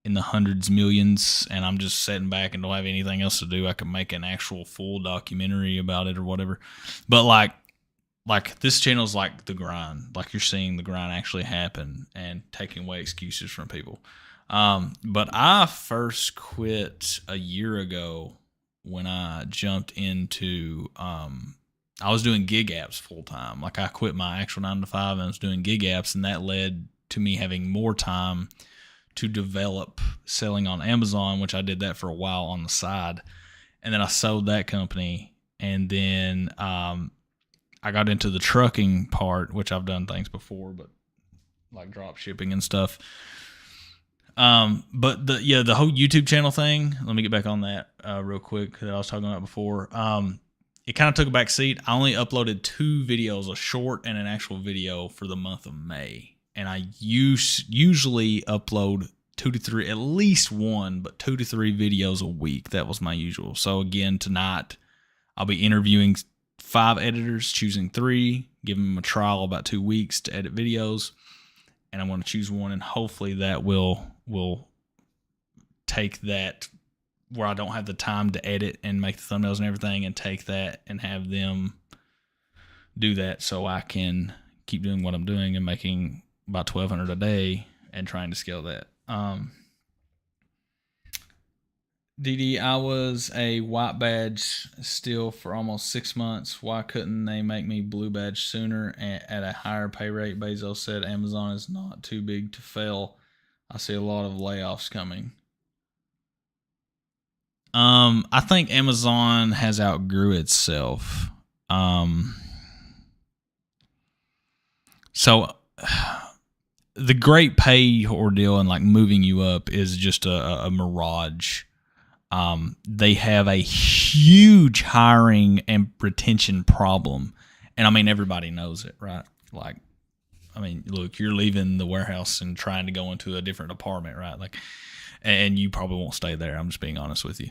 in the hundreds, millions, and I'm just sitting back and don't have anything else to do, I can make an actual full documentary about it or whatever. But like this channel is like the grind. Like, you're seeing the grind actually happen and taking away excuses from people. But I first quit a year ago when I jumped into, I was doing gig apps full time. Like, I quit my actual 9 to 5 and I was doing gig apps, and that led to me having more time to develop selling on Amazon, which I did that for a while on the side. And then I sold that company. And then I got into the trucking part, which I've done things before, but like drop shipping and stuff. But the whole YouTube channel thing, let me get back on that real quick that I was talking about before. It kind of took a back seat. I only uploaded 2 videos, a short and an actual video, for the month of May. And I usually upload 2 to 3, at least one, but 2 to 3 videos a week. That was my usual. So again, tonight I'll be interviewing 5 editors, choosing 3, giving them a trial about 2 weeks to edit videos. And I'm going to choose one, and hopefully that will take that where I don't have the time to edit and make the thumbnails and everything, and take that and have them do that so I can keep doing what I'm doing and making about $1,200 a day and trying to scale that. DD, I was a white badge still for almost 6 months. Why couldn't they make me blue badge sooner at a higher pay rate? Bezos said Amazon is not too big to fail. I see a lot of layoffs coming. I think Amazon has outgrew itself. So the great pay ordeal and like moving you up is just a mirage. They have a huge hiring and retention problem. And I mean, everybody knows it, right? Like, I mean, look, you're leaving the warehouse and trying to go into a different department, right? Like, and you probably won't stay there. I'm just being honest with you.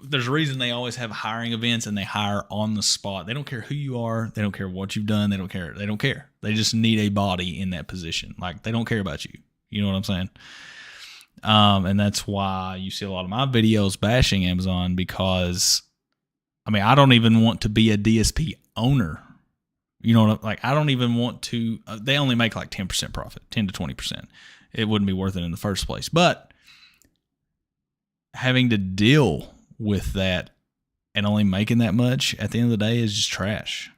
There's a reason they always have hiring events and they hire on the spot. They don't care who you are. They don't care what you've done. They don't care. They don't care. They just need a body in that position. Like, they don't care about you. You know what I'm saying? And that's why you see a lot of my videos bashing Amazon, because, I mean, I don't even want to be a DSP owner. You know what? Like, I don't even want to. They only make like 10% profit, 10 to 20%. It wouldn't be worth it in the first place. But having to deal with that and only making that much at the end of the day is just trash.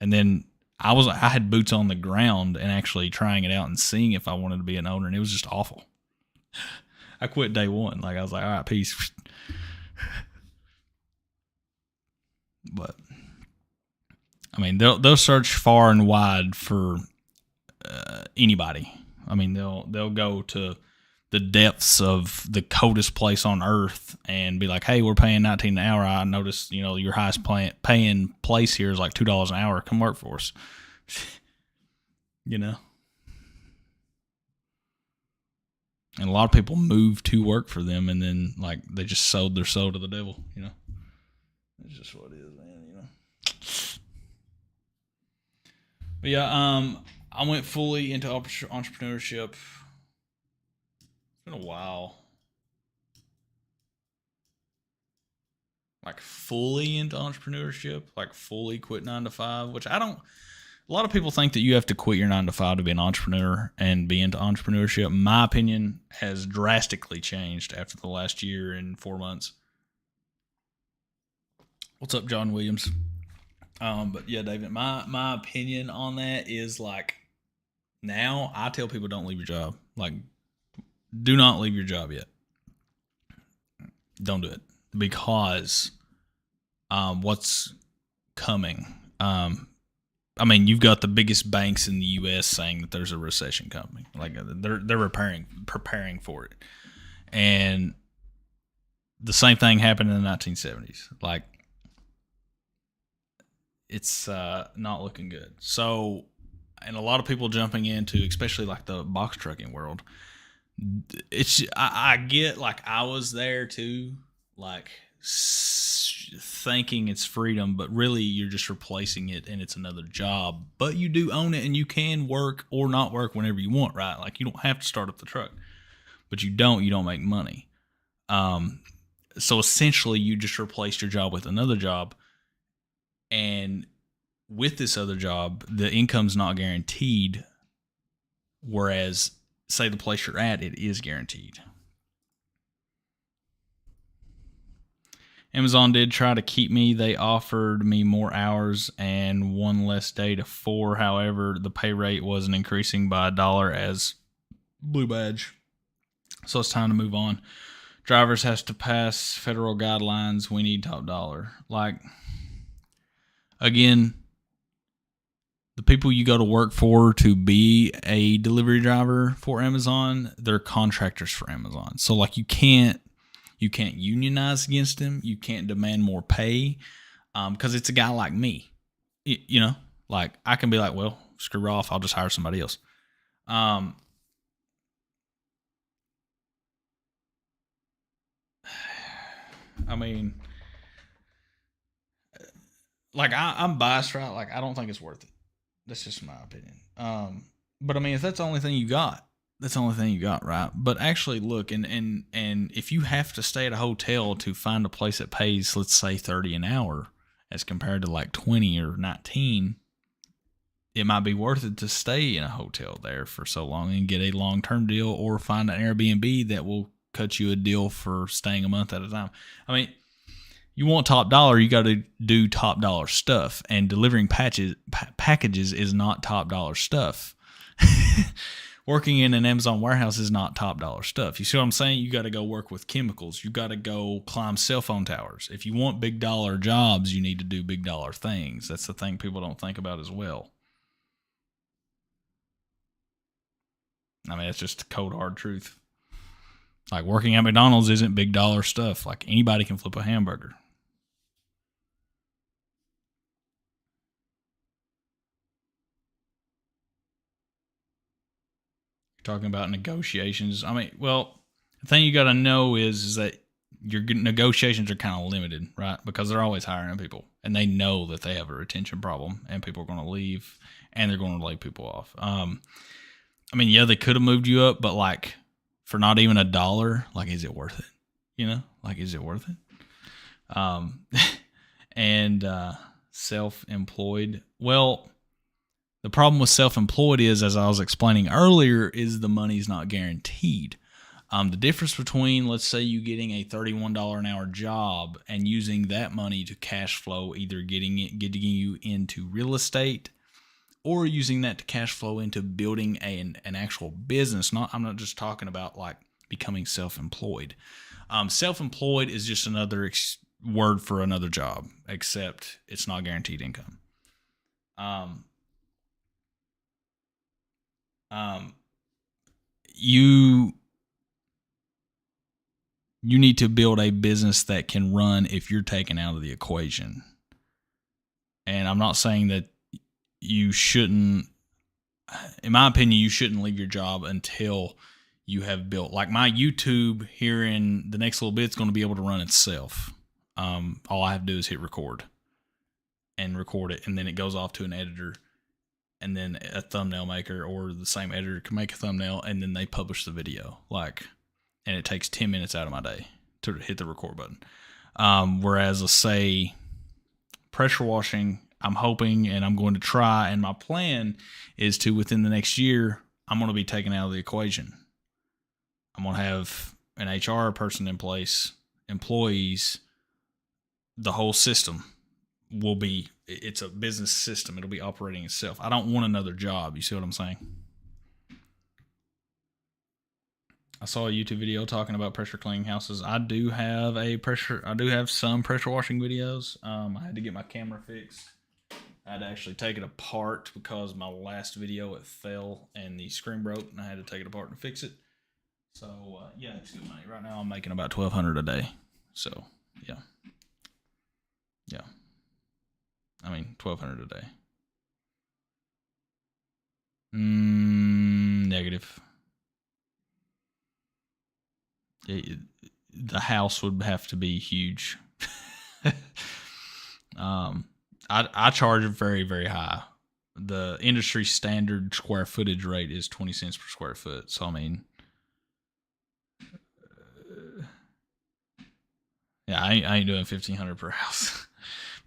And then I had boots on the ground and actually trying it out and seeing if I wanted to be an owner, and it was just awful. I quit day one. Like, I was like, all right, peace. But I mean, they'll search far and wide for anybody. I mean, they'll go to the depths of the coldest place on earth and be like, hey, we're paying $19 an hour. I noticed, your highest paying place here is like $2 an hour. Come work for us. And a lot of people move to work for them, and then like they just sold their soul to the devil. It's just what it is, man. But yeah, I went fully into entrepreneurship. It's been a while. Like fully into entrepreneurship, like fully quit 9 to 5, which I don't. A lot of people think that you have to quit your 9 to 5 to be an entrepreneur and be into entrepreneurship. My opinion has drastically changed after the last year and 4 months. What's up, John Williams? But yeah, David, my opinion on that is like, now I tell people don't leave your job. Like, do not leave your job yet. Don't do it, because what's coming? You've got the biggest banks in the U.S. saying that there's a recession coming. Like they're preparing for it, and the same thing happened in the 1970s. Like, it's not looking good. So, and a lot of people jumping into, especially like the box trucking world. I get, like, I was there too, like thinking it's freedom, but really you're just replacing it and it's another job. But you do own it, and you can work or not work whenever you want, right? Like, you don't have to start up the truck, but you don't make money. So essentially you just replaced your job with another job, and with this other job, the income's not guaranteed, whereas say the place you're at, it is guaranteed. Amazon did try to keep me. They offered me more hours and one less day to 4. However, the pay rate wasn't increasing by $1 as blue badge. So it's time to move on. Drivers has to pass federal guidelines. We need top dollar. Like, again, the people you go to work for to be a delivery driver for Amazon, they're contractors for Amazon. So like, you can't unionize against them. You can't demand more pay, because it's a guy like me. Like, I can be like, well, screw off. I'll just hire somebody else. Like, I'm biased, right? Like, I don't think it's worth it. That's just my opinion. But if that's the only thing you got, that's the only thing you got, right? But actually, look, and if you have to stay at a hotel to find a place that pays, let's say, $30 an hour, as compared to like 20 or 19, it might be worth it to stay in a hotel there for so long and get a long-term deal, or find an Airbnb that will cut you a deal for staying a month at a time. You want top dollar, you got to do top dollar stuff, and delivering packages is not top dollar stuff. Working in an Amazon warehouse is not top dollar stuff. You see what I'm saying? You got to go work with chemicals. You got to go climb cell phone towers. If you want big dollar jobs, you need to do big dollar things. That's the thing people don't think about as well. It's just cold hard truth. Like, working at McDonald's isn't big dollar stuff. Like, anybody can flip a hamburger. Talking about negotiations. The thing you got to know is that your negotiations are kind of limited, right? Because they're always hiring people, and they know that they have a retention problem, and people are going to leave, and they're going to lay people off. Yeah, they could have moved you up, but like, for not even $1, like, is it worth it? Like, is it worth it? And self-employed. Well, the problem with self-employed is, as I was explaining earlier, is the money's not guaranteed. The difference between, let's say, you getting a $31 an hour job and using that money to cash flow, either getting you into real estate, or using that to cash flow into building an actual business. I'm not just talking about like becoming self-employed. Self-employed is just another word for another job, except it's not guaranteed income. You you need to build a business that can run if you're taken out of the equation. And I'm not saying that you shouldn't, in my opinion, you shouldn't leave your job until you have built, like my YouTube here in the next little bit is going to be able to run itself. All I have to do is hit record and record it, and then it goes off to an editor, and then a thumbnail maker or the same editor can make a thumbnail, and then they publish the video. And it takes 10 minutes out of my day to hit the record button. Whereas, let's say, pressure washing, I'm hoping and I'm going to try, and my plan is to, within the next year, I'm going to be taken out of the equation. I'm going to have an HR person in place, employees, the whole system will be, it's a business system. It'll be operating itself. I don't want another job. You see what I'm saying? I saw a YouTube video talking about pressure cleaning houses. I do have some pressure washing videos. I had to get my camera fixed. I had to actually take it apart because my last video, it fell and the screen broke, and I had to take it apart and fix it. So, yeah, it's good money. Right now I'm making about $1,200 a day. So, yeah. Yeah. I mean, $1,200 a day. Negative. The house would have to be huge. I charge very, very high. The industry standard square footage rate is 20 cents per square foot. So, I mean, yeah, I ain't doing $1,500 per house.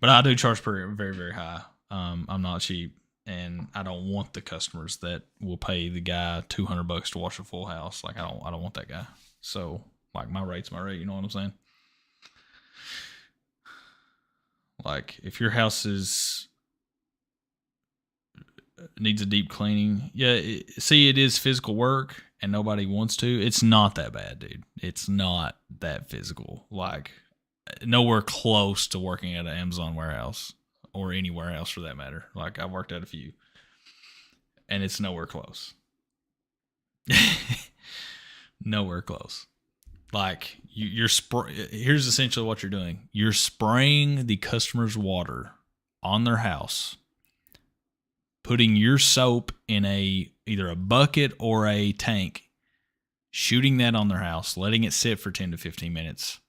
But I do charge very, very high. I'm not cheap, and I don't want the customers that will pay the guy $200 to wash a full house. Like, I don't want that guy. So, like, my rate's my rate. You know what I'm saying? Like, if your house needs a deep cleaning, yeah. It is physical work, and nobody wants to. It's not that bad, dude. It's not that physical. Like, nowhere close to working at an Amazon warehouse or anywhere else for that matter. Like, I've worked at a few, and it's nowhere close. Nowhere close. Like, here's essentially what you're doing. You're spraying the customer's water on their house, putting your soap in either a bucket or a tank, shooting that on their house, letting it sit for 10 to 15 minutes,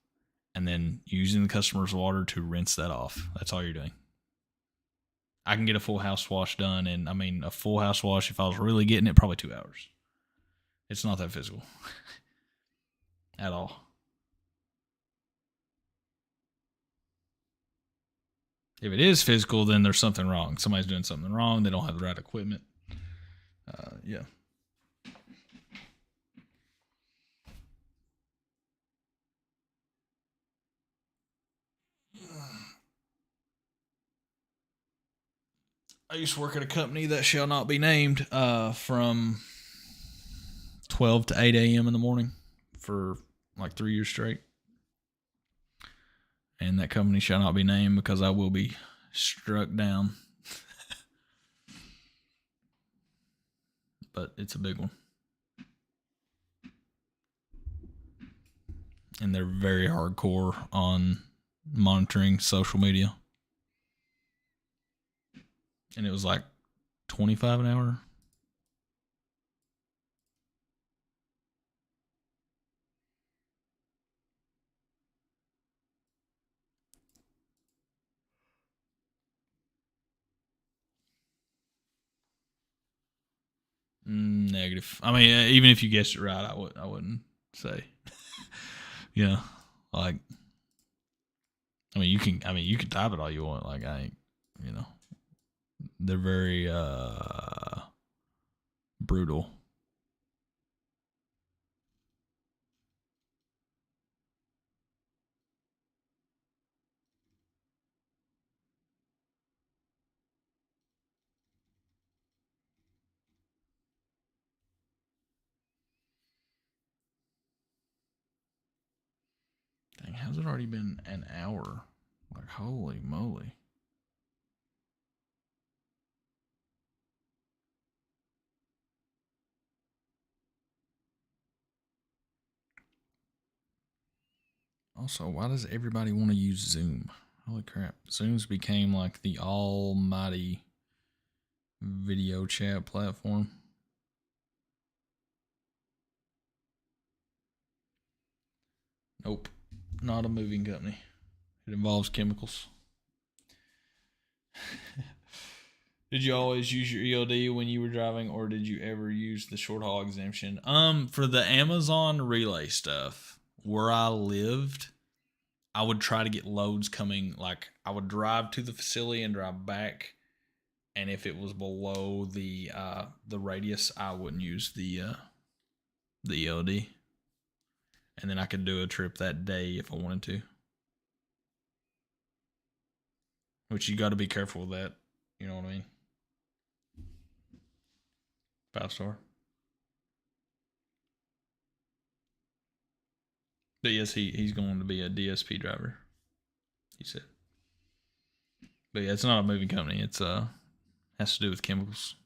and then using the customer's water to rinse that off. That's all you're doing. I can get a full house wash done, and I mean, a full house wash, if I was really getting it, probably 2 hours. It's not that physical at all. If it is physical, then there's something wrong. Somebody's doing something wrong. They don't have the right equipment. Yeah. I used to work at a company that shall not be named from 12 to 8 a.m. in the morning for like 3 years straight. And that company shall not be named because I will be struck down. But it's a big one. And they're very hardcore on monitoring social media. And it was like $25 an hour. Negative. I mean, even if you guessed it right, I wouldn't say. Yeah, like, I mean, you can type it all you want. Like, I ain't, they're very brutal. Dang, how's it already been an hour? Like, holy moly. Also, why does everybody want to use Zoom? Holy crap. Zoom's became like the almighty video chat platform. Nope. Not a moving company. It involves chemicals. Did you always use your ELD when you were driving, or did you ever use the short haul exemption? For the Amazon relay stuff, where I lived, I would try to get loads coming. Like, I would drive to the facility and drive back, and if it was below the radius, I wouldn't use the ELD, and then I could do a trip that day if I wanted to. Which you got to be careful with that. You know what I mean? 5-star. But yes, he's going to be a DSP driver, he said. But yeah, it's not a moving company. It's has to do with chemicals.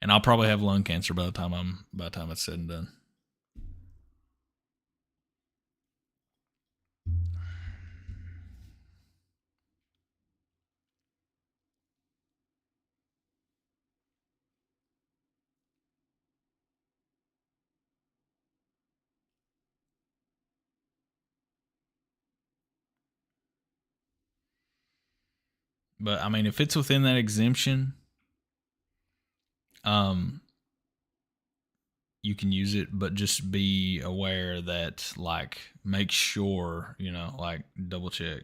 And I'll probably have lung cancer by the time it's said and done. But I mean, if it's within that exemption, you can use it, but just be aware that, like, make sure, like, double check.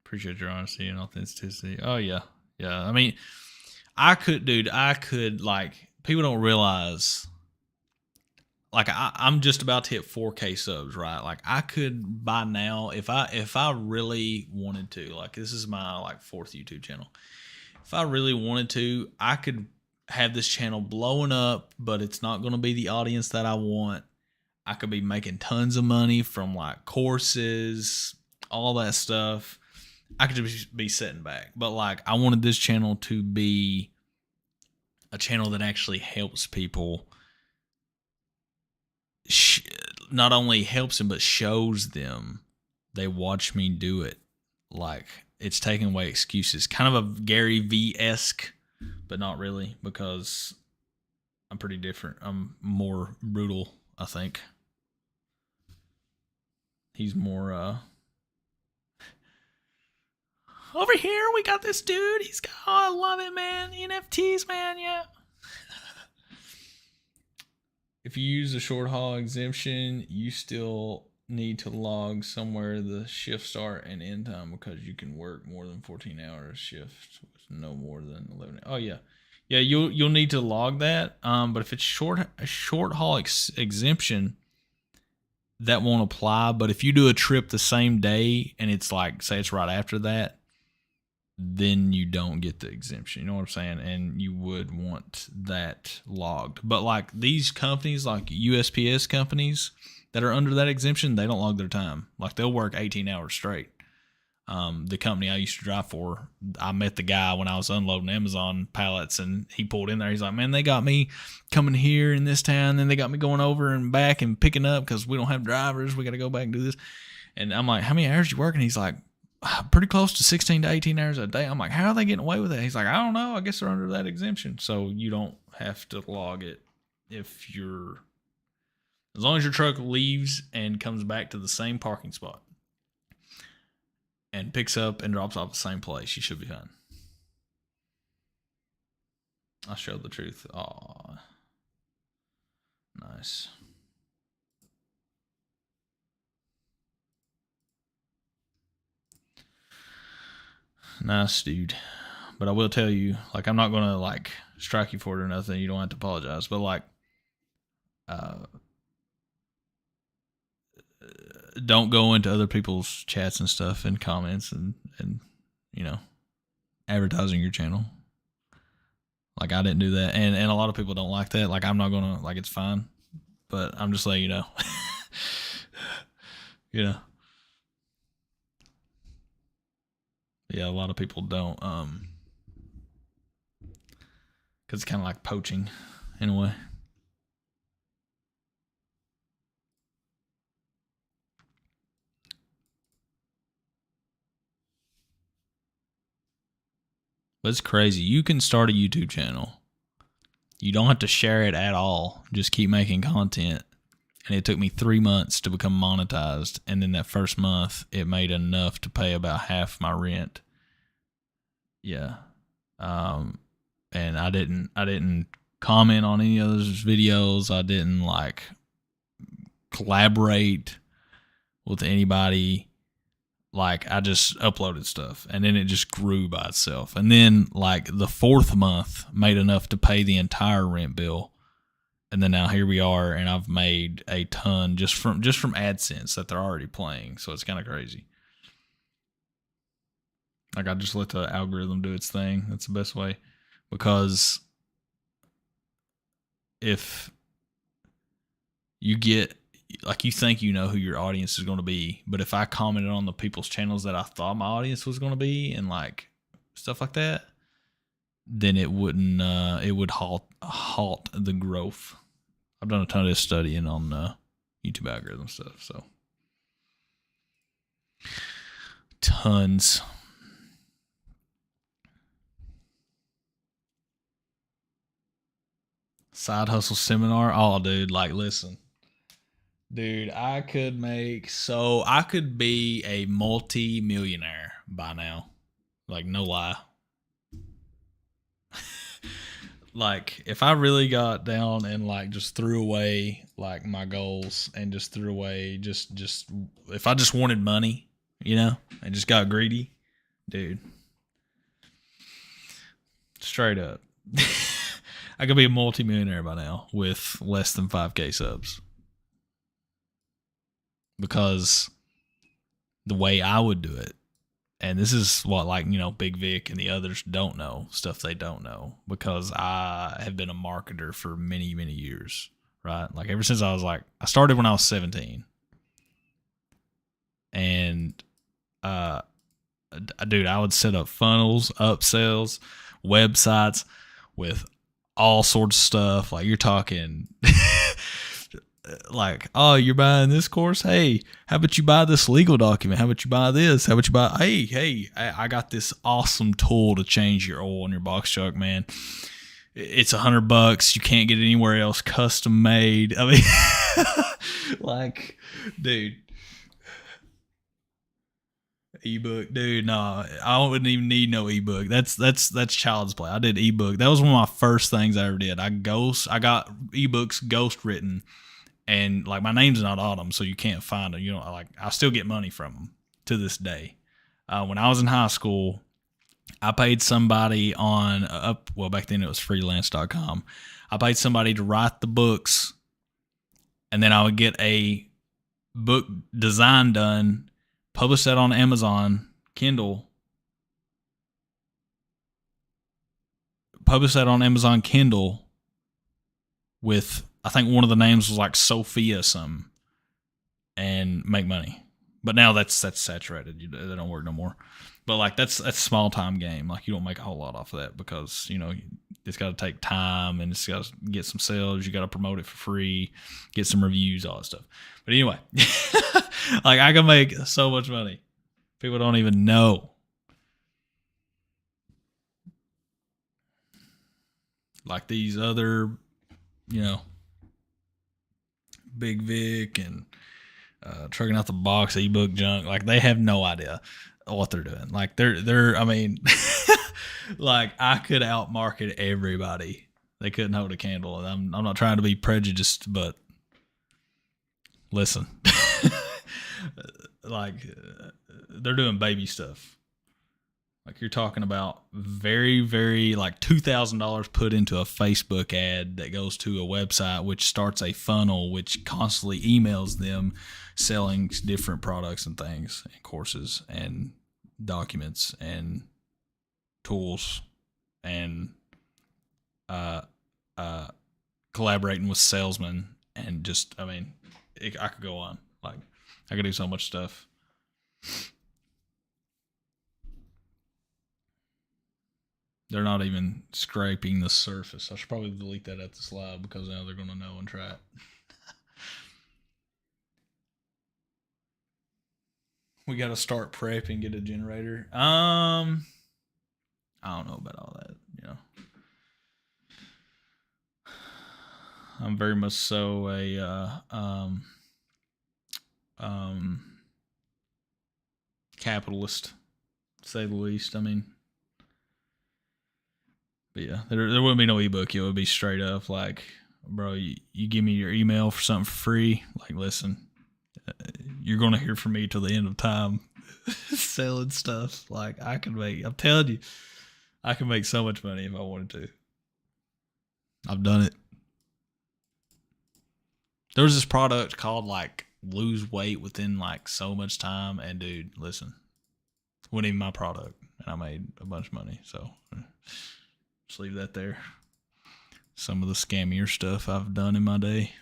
Appreciate your honesty and authenticity. Oh yeah. I mean, I could, like, people don't realize, like, I'm just about to hit 4K subs, right? Like, I could by now, if I really wanted to, like, this is my like 4th YouTube channel. If I really wanted to, I could have this channel blowing up, but it's not going to be the audience that I want. I could be making tons of money from like courses, all that stuff. I could just be sitting back. But like, I wanted this channel to be a channel that actually helps people. Not only helps them, but shows them. They watch me do it. Like, it's taking away excuses. Kind of a Gary V-esque, but not really, because I'm pretty different. I'm more brutal, I think. He's more over here we got this dude. He's got, oh, I love it, man. NFTs, man, yeah. If you use a short haul exemption, you still need to log somewhere the shift start and end time, because you can work more than 14 hours shift with no more than 11. Oh yeah. You'll need to log that. But if it's a short haul exemption, that won't apply. But if you do a trip the same day and it's like, say it's right after that, then you don't get the exemption. You know what I'm saying? And you would want that logged. But like these companies, like USPS companies that are under that exemption, they don't log their time. Like, they'll work 18 hours straight. The company I used to drive for, I met the guy when I was unloading Amazon pallets, and he pulled in there. He's like, man, they got me coming here in this town, then they got me going over and back and picking up because we don't have drivers. We got to go back and do this. And I'm like, how many hours you working? He's like, pretty close to 16 to 18 hours a day. I'm like, how are they getting away with it? He's like, I don't know. I guess they're under that exemption. So you don't have to log it if you're, as long as your truck leaves and comes back to the same parking spot and picks up and drops off the same place, you should be fine. I showed the truth. Aw. Nice. Nice, dude. But I will tell you, like, I'm not going to, like, strike you for it or nothing. You don't have to apologize. But, like, don't go into other people's chats and stuff and comments and advertising your channel. Like, I didn't do that. And a lot of people don't like that. Like, I'm not going to, like, it's fine. But I'm just letting you know. Yeah, a lot of people don't, because it's kind of like poaching in a way. But it's crazy. You can start a YouTube channel. You don't have to share it at all. Just keep making content. And it took me 3 months to become monetized. And then that first month, it made enough to pay about half my rent. Yeah. And I didn't comment on any of those videos. I didn't like collaborate with anybody. Like, I just uploaded stuff, and then it just grew by itself. And then like the 4th month made enough to pay the entire rent bill. And then now here we are, and I've made a ton just from AdSense that they're already playing. So it's kind of crazy. Like, I just let the algorithm do its thing. That's the best way. Because if you get, like, you think you know who your audience is going to be, but if I commented on the people's channels that I thought my audience was going to be and like stuff like that, then it wouldn't, it would halt the growth. I've done a ton of this studying on YouTube algorithm stuff, so tons. Side hustle seminar. Oh, dude, like, listen. Dude, I could be a multi-millionaire by now. Like, no lie. Like, if I really got down and like just threw away like my goals and just threw away just if I just wanted money, you know, and just got greedy, dude. Straight up. I could be a multi-millionaire by now with less than 5K subs. Because the way I would do it, and this is what, like, you know, Big Vic and the others don't know, stuff they don't know, because I have been a marketer for many, many years, right? Like, ever since I started when I was 17. And, dude, I would set up funnels, upsells, websites with all sorts of stuff. Like, you're talking like, oh, you're buying this course? Hey, how about you buy this legal document? How about you buy this? How about you buy, hey, I got this awesome tool to change your oil in your box truck, man. It's $100. You can't get it anywhere else. Custom made. I mean, like, dude. Ebook, dude. No, I wouldn't even need no ebook. That's child's play. I did ebook. That was one of my first things I ever did. I got ebooks ghost written, and like, my name's not on them, so you can't find them. You know, like, I still get money from them to this day. When I was in high school, I paid somebody on well, back then it was freelance.com. I paid somebody to write the books, and then I would get a book design done, publish that on Amazon Kindle, with, I think one of the names was like Sophia something, and make money. But now that's saturated. They don't work no more. But like, that's small time game. Like, you don't make a whole lot off of that, because, you know, it's got to take time, and it's got to get some sales. You got to promote it for free, get some reviews, all that stuff. But anyway, like, I can make so much money. People don't even know. Like, these other, you know, Big Vic and Trucking Out the Box ebook junk, like, they have no idea what they're doing. Like, they're I mean, like, I could outmarket everybody. They couldn't hold a candle. And I'm not trying to be prejudiced, but listen, like, they're doing baby stuff. Like, you're talking about very, very, like, $2,000 put into a Facebook ad that goes to a website, which starts a funnel, which constantly emails them selling different products and things and courses and documents and tools and collaborating with salesmen, and just, I mean, I could go on. Like, I could do so much stuff. They're not even scraping the surface. I should probably delete that at the slide, because now they're going to know and try it. We got to start prepping, get a generator. I don't know about all that, you know. I'm very much so a capitalist, to say the least. I mean, but yeah, there wouldn't be no ebook. It would be straight up like, bro, you give me your email for something for free. Like, listen, you're gonna hear from me till the end of time, selling stuff. Like, I'm telling you, I can make so much money if I wanted to. I've done it. There was this product called like lose weight within like so much time, and dude, listen, it wasn't even my product, and I made a bunch of money. So just leave that there. Some of the scammier stuff I've done in my day.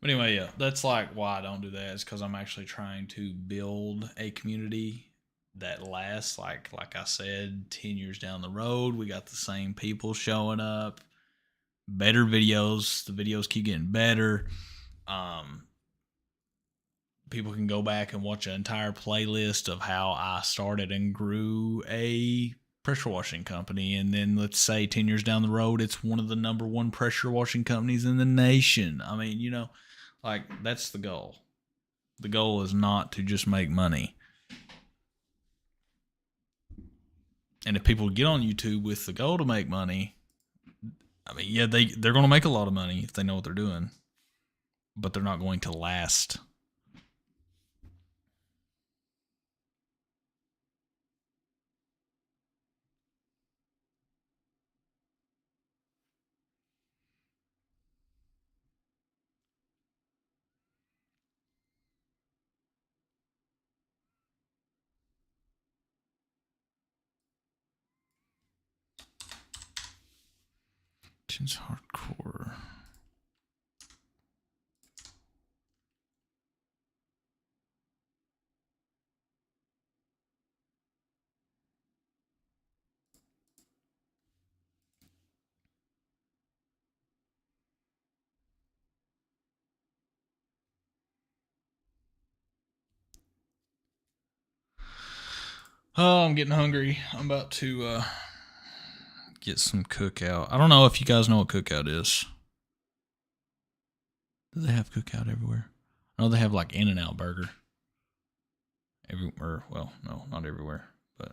But anyway, yeah, that's like why I don't do that. Is because I'm actually trying to build a community that lasts. Like I said, 10 years down the road, we got the same people showing up, better videos. The videos keep getting better. People can go back and watch an entire playlist of how I started and grew a pressure washing company, and then let's say 10 years down the road, it's one of the number one pressure washing companies in the nation. I mean, you know, like, that's the goal. The goal is not to just make money. And if people get on YouTube with the goal to make money, I mean, yeah, they're going to make a lot of money if they know what they're doing, but they're not going to last. It's hardcore. Oh, I'm getting hungry. I'm about to get some Cookout. I don't know if you guys know what Cookout is. Do they have Cookout everywhere? I know they have like In-N-Out Burger. Everywhere. Well, no, not everywhere. But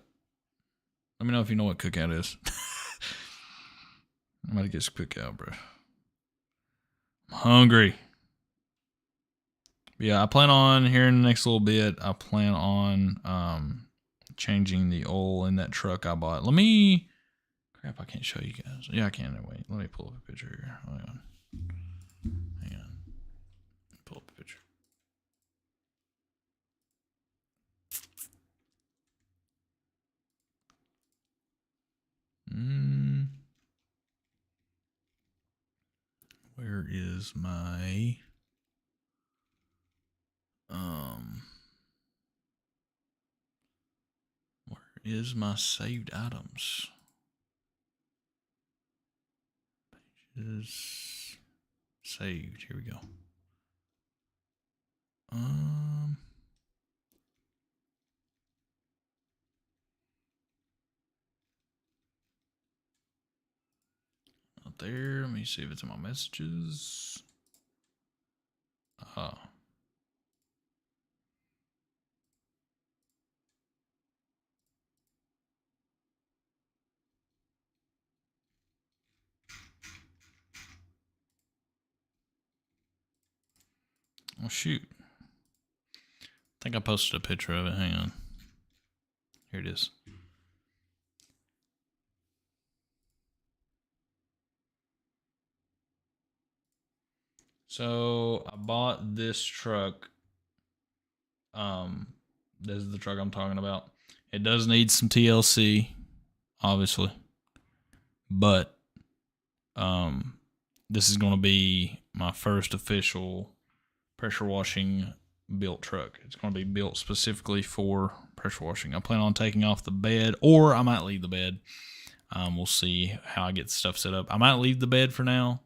let me know if you know what Cookout is. I'm about to get some Cookout, bro. I'm hungry. Yeah, I plan on here in the next little bit. I plan on changing the oil in that truck I bought. Let me. Crap, I can't show you guys. Yeah, I can. Wait, let me pull up a picture here. Hang on. Pull up a picture. Where is my where is my saved items? Pages saved. Here we go. Not there. Let me see if it's in my messages. Oh, shoot. I think I posted a picture of it. Hang on. Here it is. So I bought this truck. This is the truck I'm talking about. It does need some TLC, obviously, but this is going to be my first official pressure washing built truck. It's going to be built specifically for pressure washing. I plan on taking off the bed, or I might leave the bed. We'll see how I get the stuff set up. I might leave the bed for now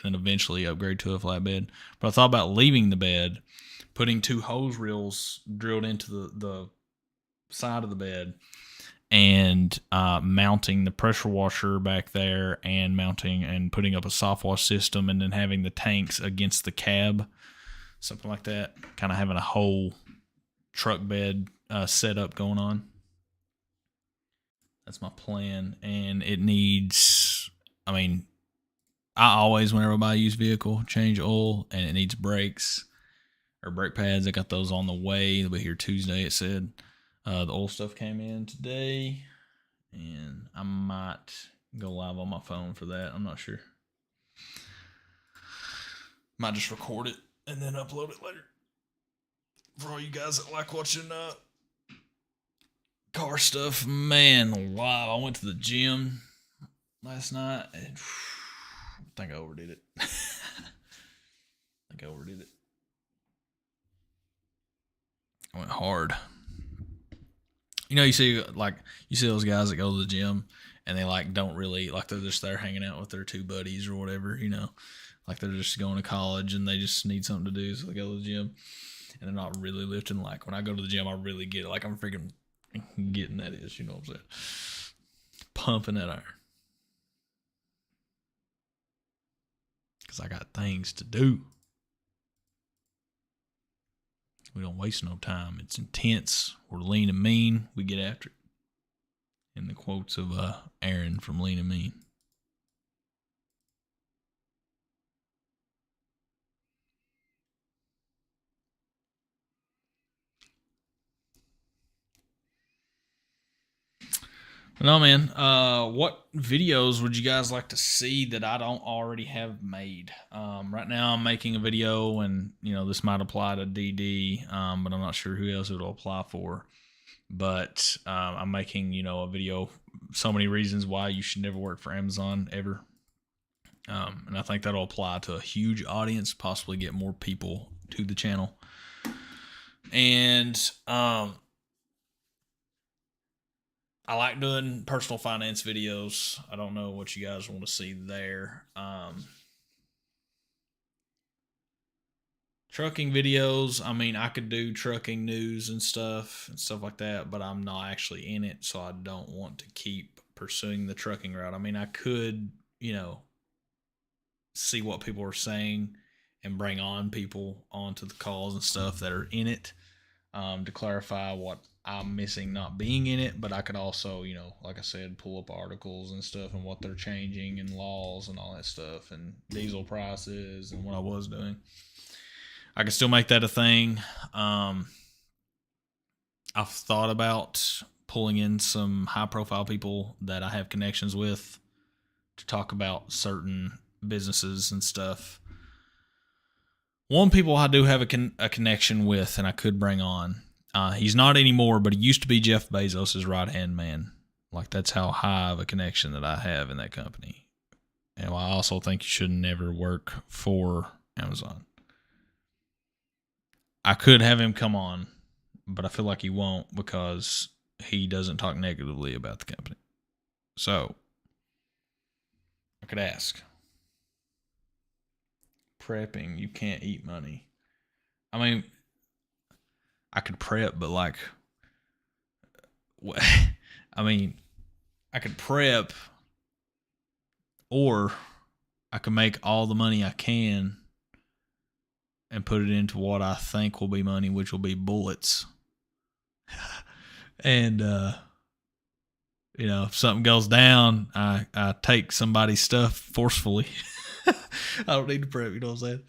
and then eventually upgrade to a flat bed. But I thought about leaving the bed, putting 2 hose reels drilled into the side of the bed, and mounting the pressure washer back there, and mounting and putting up a soft wash system, and then having the tanks against the cab, something like that. Kind of having a whole truck bed setup going on. That's my plan, and it needs, I mean, I always, whenever I buy a used vehicle, change oil, and it needs brakes or brake pads. I got those on the way. They'll be here Tuesday, it said. The oil stuff came in today, and I might go live on my phone for that. I'm not sure. Might just record it and then upload it later. For all you guys that like watching car stuff, man, wow. I went to the gym last night, and I think I overdid it. I went hard. You know, you see those guys that go to the gym and they like don't really, like, they're just there hanging out with their 2 buddies or whatever, you know, like they're just going to college and they just need something to do, so they go to the gym and they're not really lifting. Like, when I go to the gym, I really get it. Like, I'm freaking getting that is, you know what I'm saying? Pumping that iron. Because I got things to do. We don't waste no time. It's intense. We're lean and mean. We get after it. In the quotes of Aaron from Lean and Mean. No, man. What videos would you guys like to see that I don't already have made? Right now I'm making a video, and you know, this might apply to DD, but I'm not sure who else it'll apply for. But I'm making, you know, a video, so many reasons why you should never work for Amazon ever. And I think that'll apply to a huge audience, possibly get more people to the channel. And I like doing personal finance videos. I don't know what you guys want to see there. Trucking videos, I mean, I could do trucking news and stuff like that, but I'm not actually in it, so I don't want to keep pursuing the trucking route. I mean, I could, you know, see what people are saying and bring on people onto the calls and stuff that are in it, to clarify what I'm missing not being in it. But I could also, you know, like I said, pull up articles and stuff and what they're changing and laws and all that stuff and diesel prices and what I was doing. I can still make that a thing. I've thought about pulling in some high profile people that I have connections with to talk about certain businesses and stuff. One people I do have a connection with, and I could bring on. He's not anymore, but he used to be Jeff Bezos' right-hand man. Like, that's how high of a connection that I have in that company. And I also think you should never work for Amazon. I could have him come on, but I feel like he won't because he doesn't talk negatively about the company. So, I could ask. Prepping, you can't eat money. I mean, I could prep, but like, I mean, I could prep, or I could make all the money I can and put it into what I think will be money, which will be bullets. And, you know, if something goes down, I take somebody's stuff forcefully. I don't need to prep, you know what I'm saying?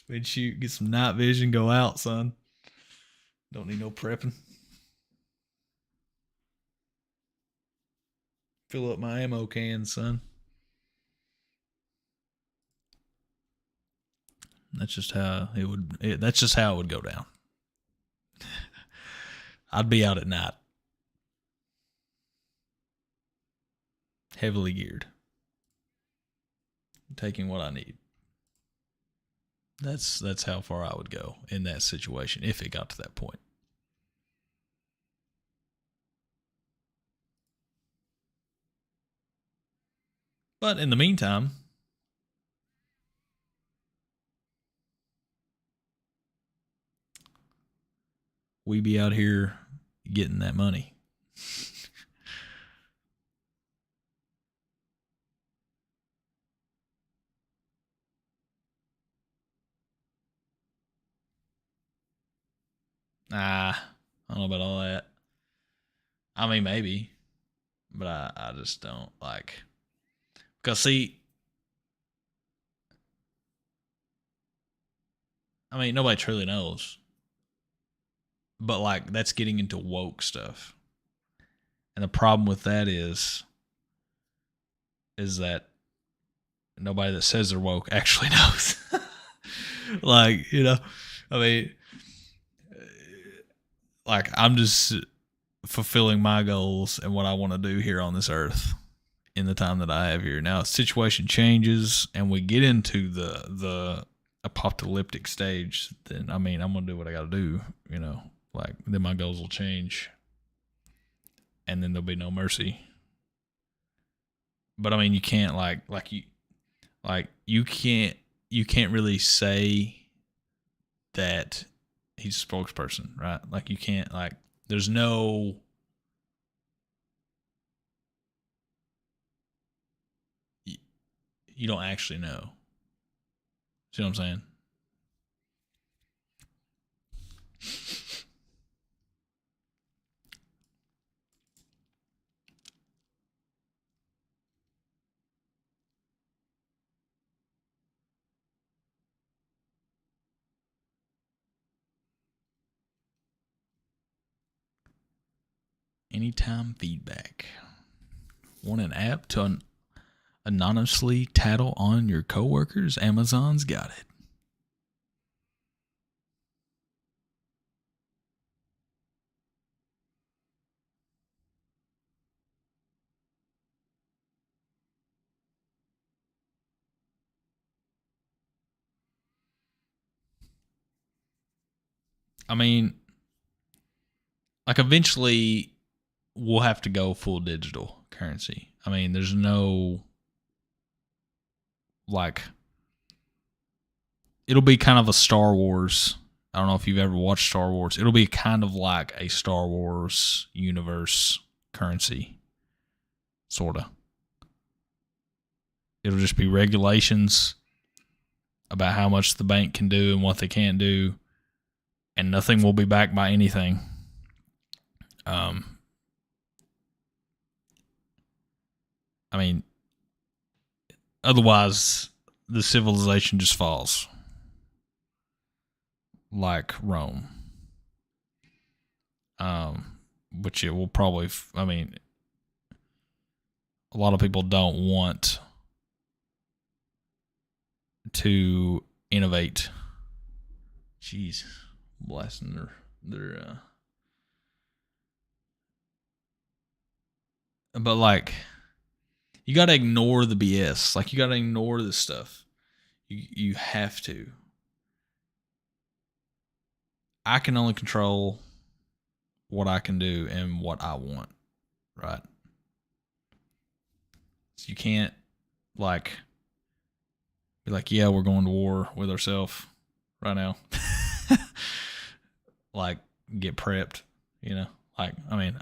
I mean, shoot, get some night vision, go out, son. Don't need no prepping. Fill up my ammo can, son. That's just how it would. That's just how it would go down. I'd be out at night, heavily geared, taking what I need. That's how far I would go in that situation if it got to that point. But in the meantime, we be out here getting that money. I don't know about all that. I mean, maybe, but I just don't like. Because, see, I mean, nobody truly knows. But, like, that's getting into woke stuff. And the problem with that is that nobody that says they're woke actually knows. Like, you know, I mean, like, I'm just fulfilling my goals and what I want to do here on this earth in the time that I have here. Now, if the situation changes and we get into the apocalyptic stage, then, I mean, I'm going to do what I got to do, you know. Like, then my goals will change. And then there'll be no mercy. But, I mean, you can't, you can't really say that he's a spokesperson, right? Like, you can't, like, there's no, you don't actually know. See what I'm saying? Anytime feedback. Want an app to anonymously tattle on your coworkers? Amazon's got it. I mean, like, eventually we'll have to go full digital currency. I mean, there's no, like, it'll be kind of a Star Wars. I don't know if you've ever watched Star Wars. It'll be kind of like a Star Wars universe currency, sort of. It'll just be regulations about how much the bank can do and what they can't do, and nothing will be backed by anything. I mean, otherwise, the civilization just falls. Like Rome. Which it will probably, I mean, a lot of people don't want to innovate. Jeez, blasting their but, like, you got to ignore the BS. Like, you got to ignore this stuff. You have to. I can only control what I can do and what I want, right? So you can't, like, be like, yeah, we're going to war with ourselves right now. Like, get prepped, you know? Like, I mean,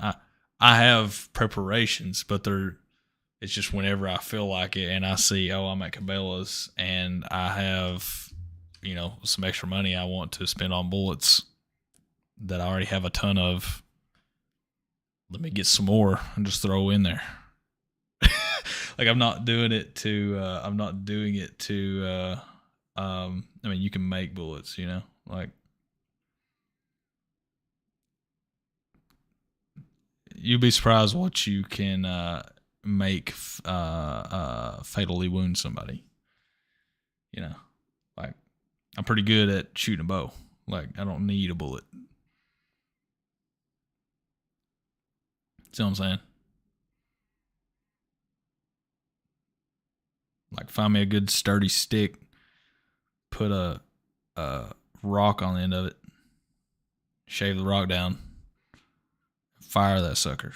I have preparations, but it's just whenever I feel like it and I see, oh, I'm at Cabela's and I have, you know, some extra money I want to spend on bullets that I already have a ton of. Let me get some more and just throw in there. Like, I'm not doing it to, I mean, you can make bullets, you know, like, you'd be surprised what you can make fatally wound somebody. You know, like, I'm pretty good at shooting a bow. Like, I don't need a bullet. See what I'm saying? Like, find me a good sturdy stick, put a rock on the end of it, shave the rock down, fire that sucker.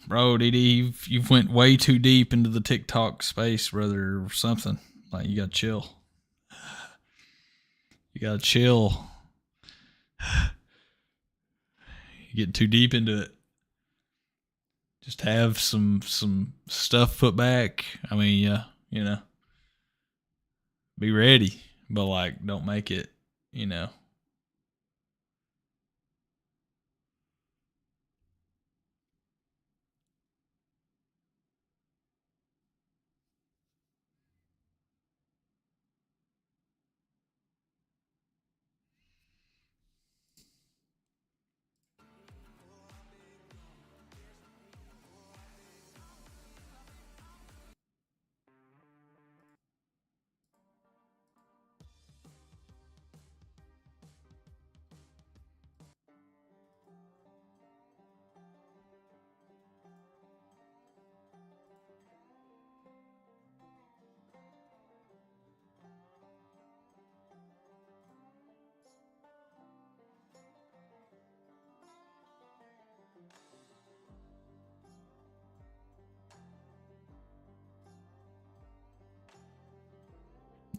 Bro, DD, you've went way too deep into the TikTok space, brother, or something. Like, you gotta chill. You gotta chill. You get too deep into it. Just have some stuff put back. I mean, yeah, you know, be ready, but like, don't make it, you know.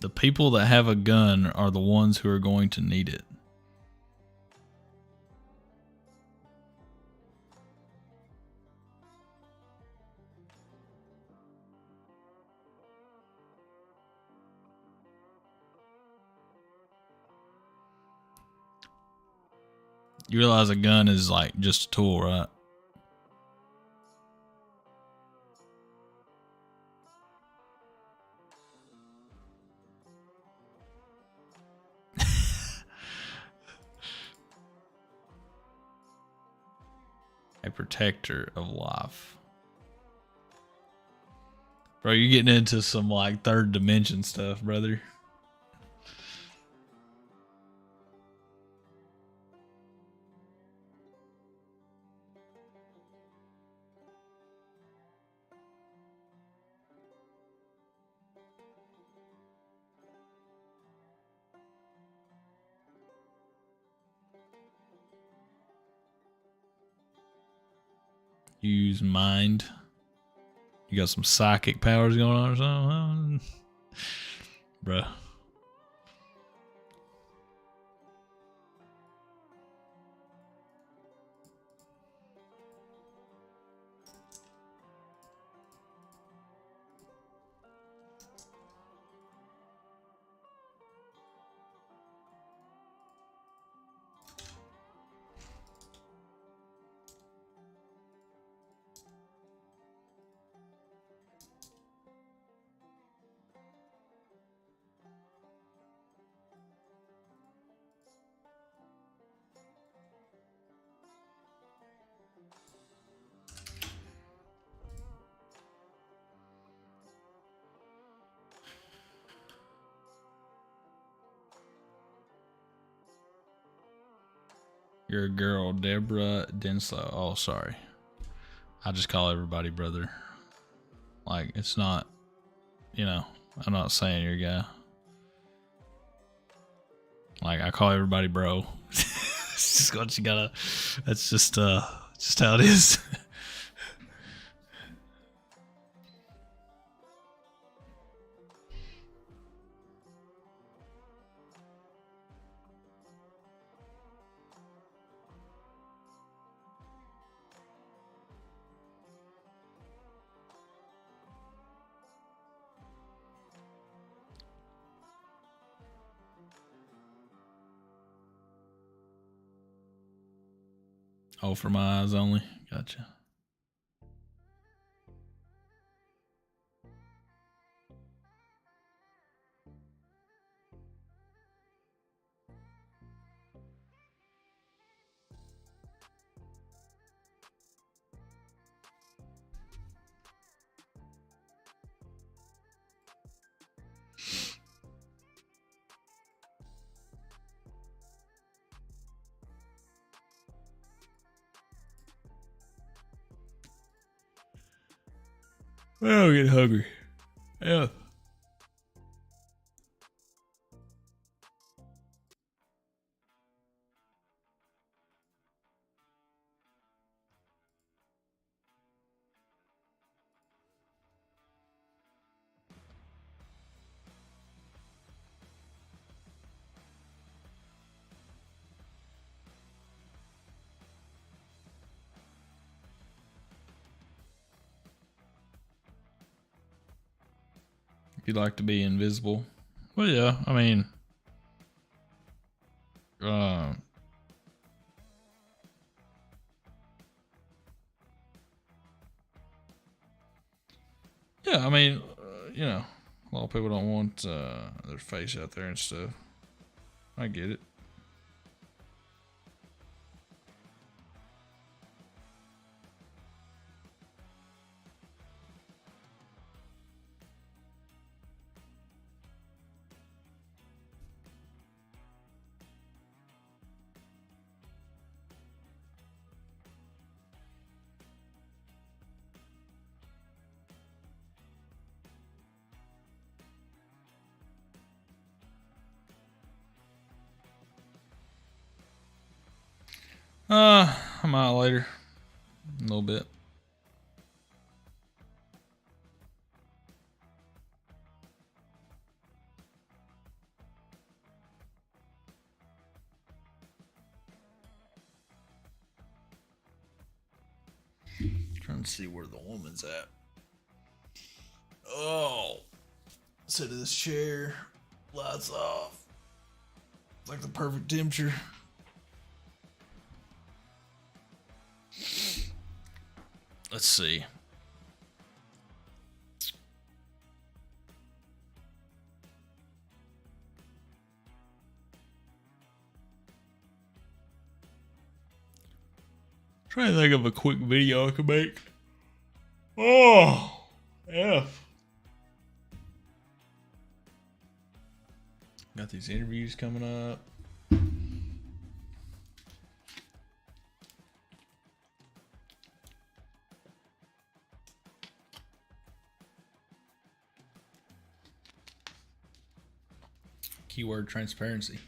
The people that have a gun are the ones who are going to need it. You realize a gun is like just a tool, right? A protector of life. Bro, you're getting into some like third dimension stuff, brother. Use mind. You got some psychic powers going on or something? Bruh. You're a girl, Deborah Denslow. Oh, sorry. I just call everybody brother. Like, it's not, you know, I'm not saying you're a guy. Like, I call everybody bro. It's just what you gotta, that's just how it is. Oh, for my eyes only. Gotcha. Oh, I'm getting hungry. Yeah. If you'd like to be invisible. Well, yeah, I mean, yeah, I mean, you know, a lot of people don't want their face out there and stuff. I get it. I'm out later. A little bit. Trying to see where the woman's at. Oh, sit in this chair, lights off. It's like the perfect temperature. Let's see. Trying to think of a quick video I could make. Oh, F. Got these interviews coming up. Keyword transparency.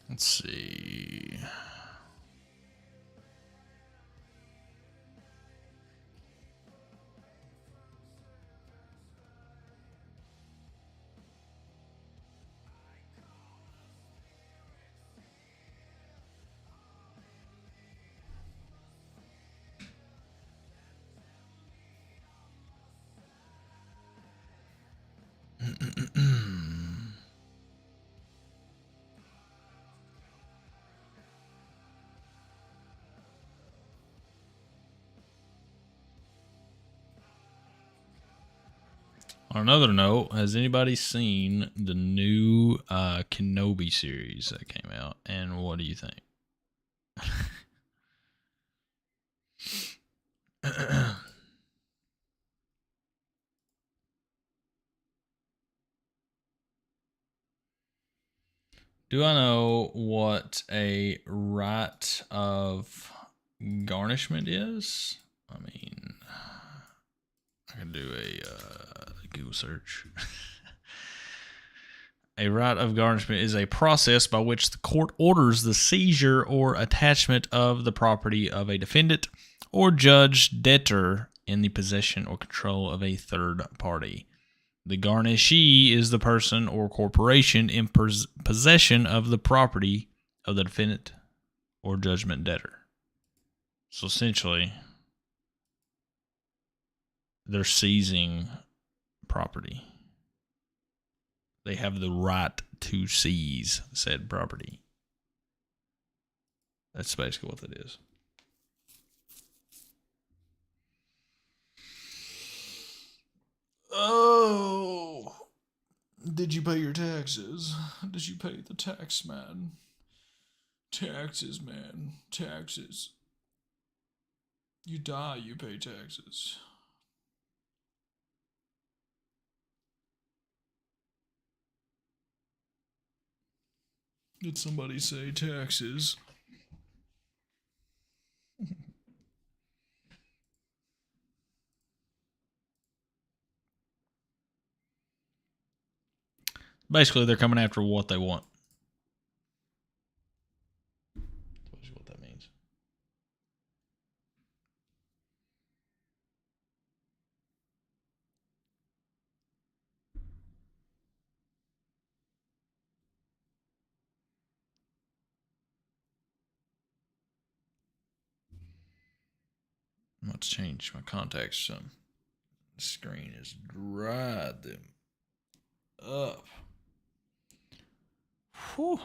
Let's see. On another note, has anybody seen the new Kenobi series that came out? And what do you think? Do I know what a right of garnishment is? I mean, I can do a Google search. A right of garnishment is a process by which the court orders the seizure or attachment of the property of a defendant or judge debtor in the possession or control of a third party. The garnishee is the person or corporation in possession of the property of the defendant or judgment debtor. So essentially, they're seizing property. They have the right to seize said property. That's basically what that is. Oh, did you pay your taxes? Did you pay the tax man? Taxes, man. Taxes. You die, you pay taxes. Did somebody say taxes? Basically, they're coming after what they want. That's what that means. I'm about to change my contacts some. The screen is dried them up. Whew.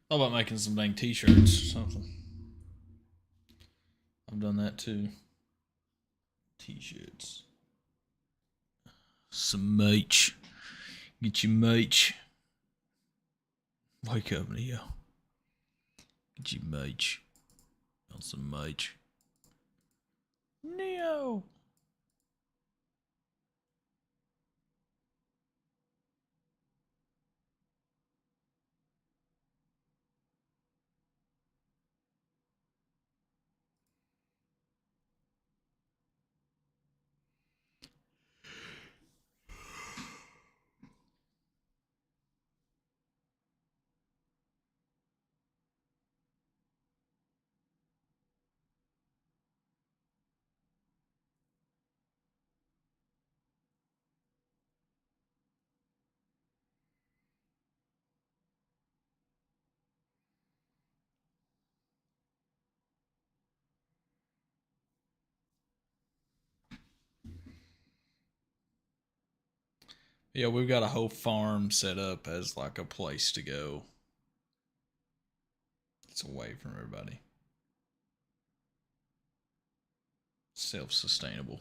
How about making some dang t-shirts or something? I've done that too. T-shirts. Some merch. Get your merch. Wake up, Neo. Get your merch. Want some merch? Neo. Yeah, we've got a whole farm set up as like a place to go. It's away from everybody. Self-sustainable.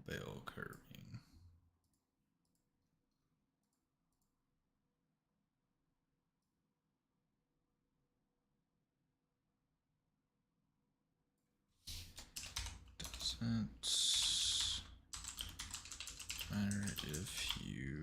Bell curving. Doesn't matter if you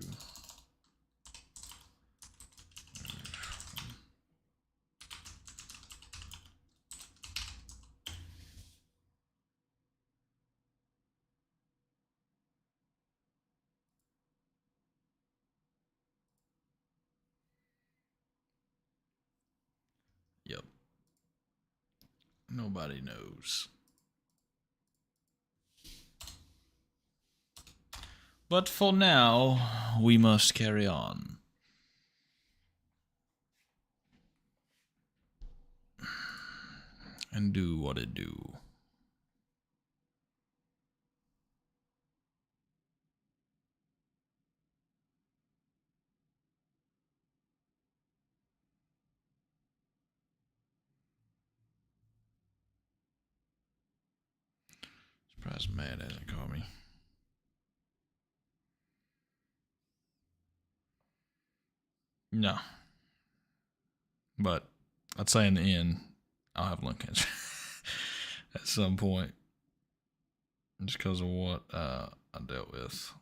Yep. Nobody knows. But for now, we must carry on. And do what it do. Surprised Matt hasn't called me. No. But I'd say in the end, I'll have lung cancer at some point. Just because of what I dealt with.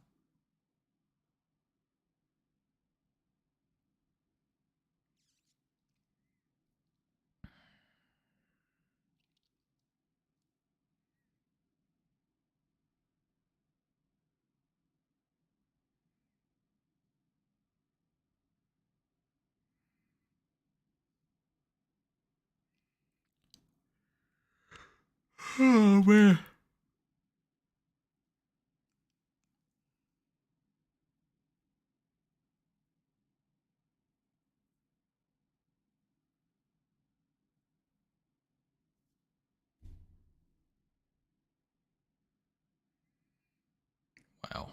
Oh, man. Wow.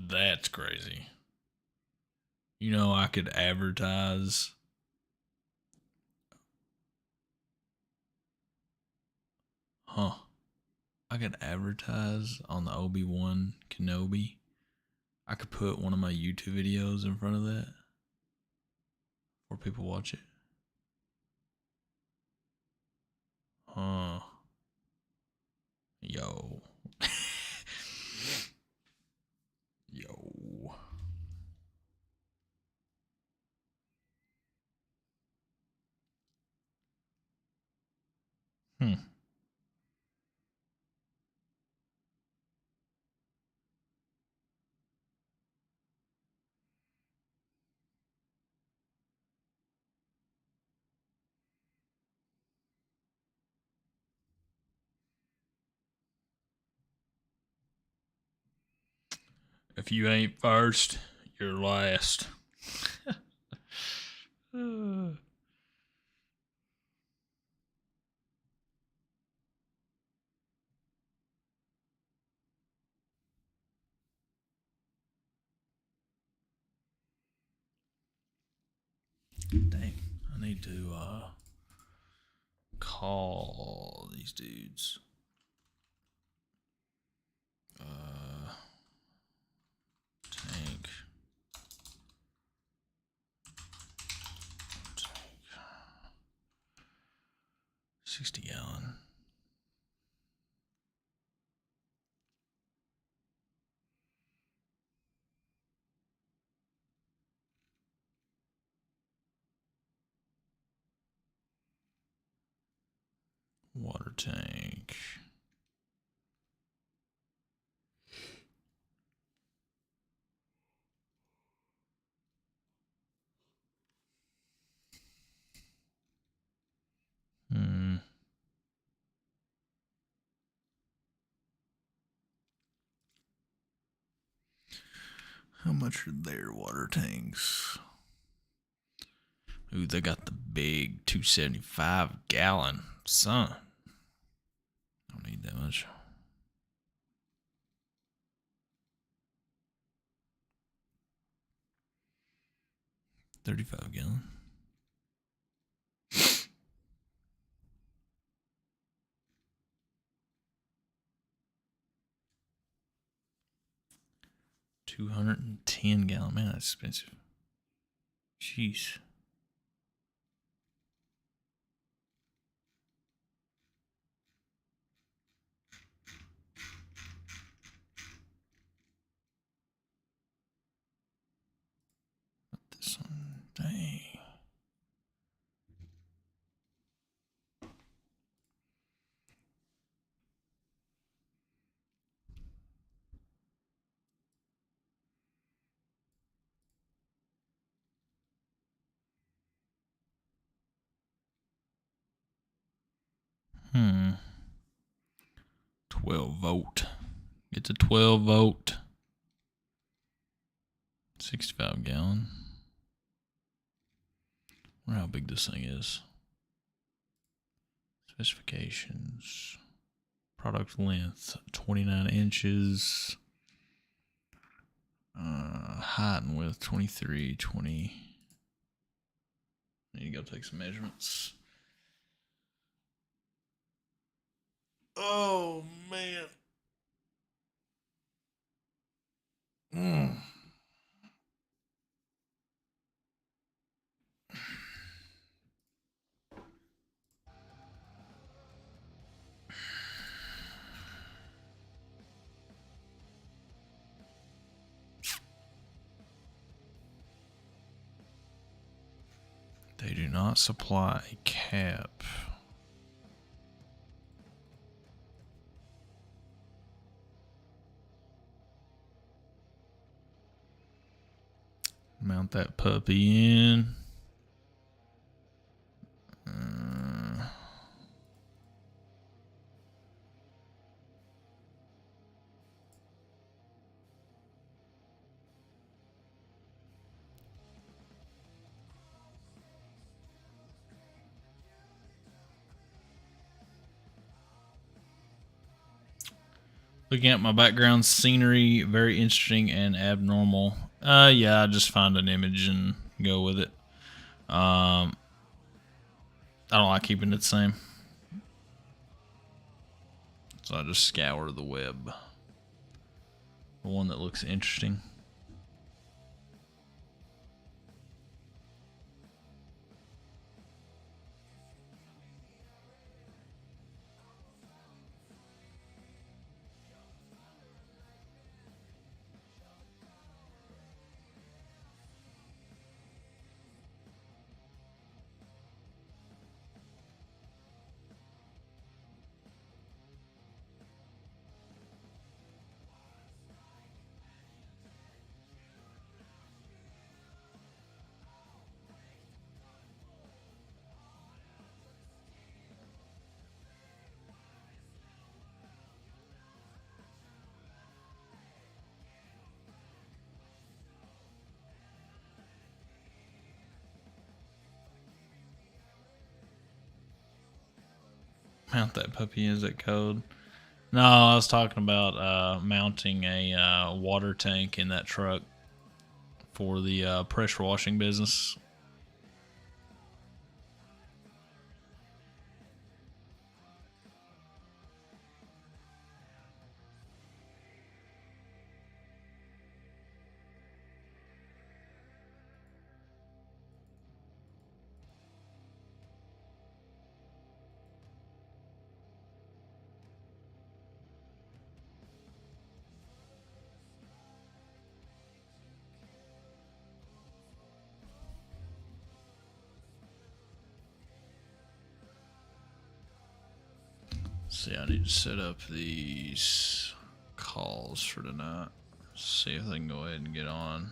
That's crazy. You know, I could advertise. Huh. I could advertise on the Obi-Wan Kenobi. I could put one of my YouTube videos in front of that for people watch it. Huh. Yo. Yo. Hmm. If you ain't first, you're last. Dang, I need to call these dudes. Tank 60 gallon. Water tank. How much are their water tanks? Ooh, they got the big 275 gallon. Son, don't need that much. $35 gallon. $210 gallon. Man, that's expensive. Jeez. This one, dang. Hmm. 12 volt. Get to 12 volt. 65 gallon. I wonder how big this thing is. Specifications. Product length 29 inches. Height and width 23, 20. I need to go take some measurements. Oh, man. They do not supply a cap. Mount that puppy in. Looking at my background scenery, very interesting and abnormal. Yeah, I just find an image and go with it. I don't like keeping it the same. So I just scour the web. The one that looks interesting. Mount that puppy, is it code? No, I was talking about mounting a water tank in that truck for the pressure washing business. See, I need to set up these calls for tonight. See if they can go ahead and get on.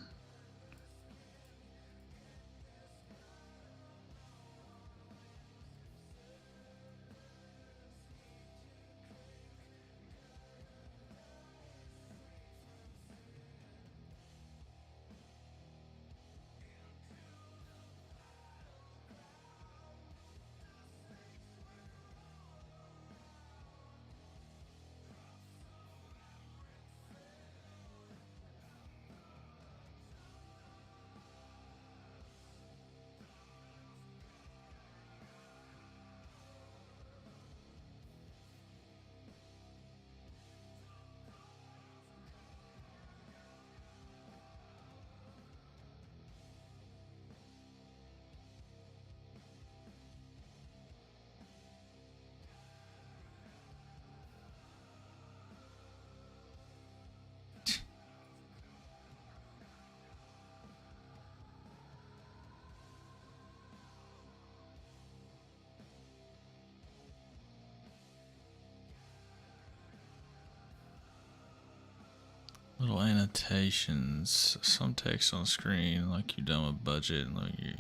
Little annotations, some text on screen, like you've done with budget, and like you,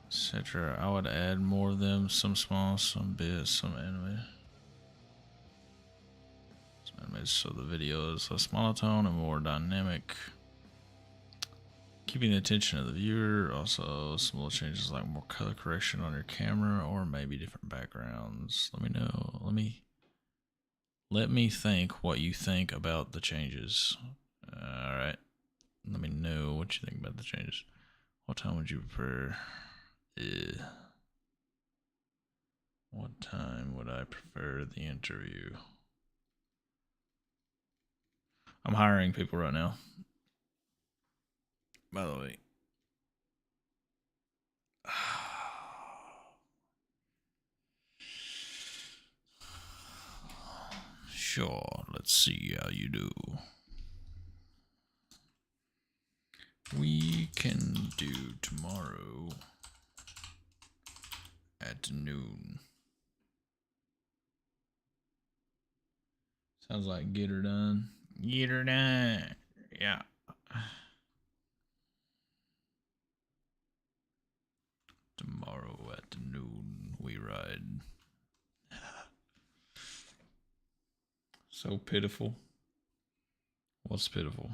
etc. I would add more of them, some small, some big, some anime. So the video is less monotone and more dynamic, keeping the attention of the viewer. Also, some little changes like more color correction on your camera, or maybe different backgrounds. Let me know. Let me think what you think about the changes. All right. Let me know what you think about the changes. What time would you prefer? What time would I prefer the interview? I'm hiring people right now. By the way. Sure, let's see how you do. We can do tomorrow at noon. Sounds like get her done. Get her done. Yeah. Tomorrow at noon we ride. So pitiful. What's pitiful?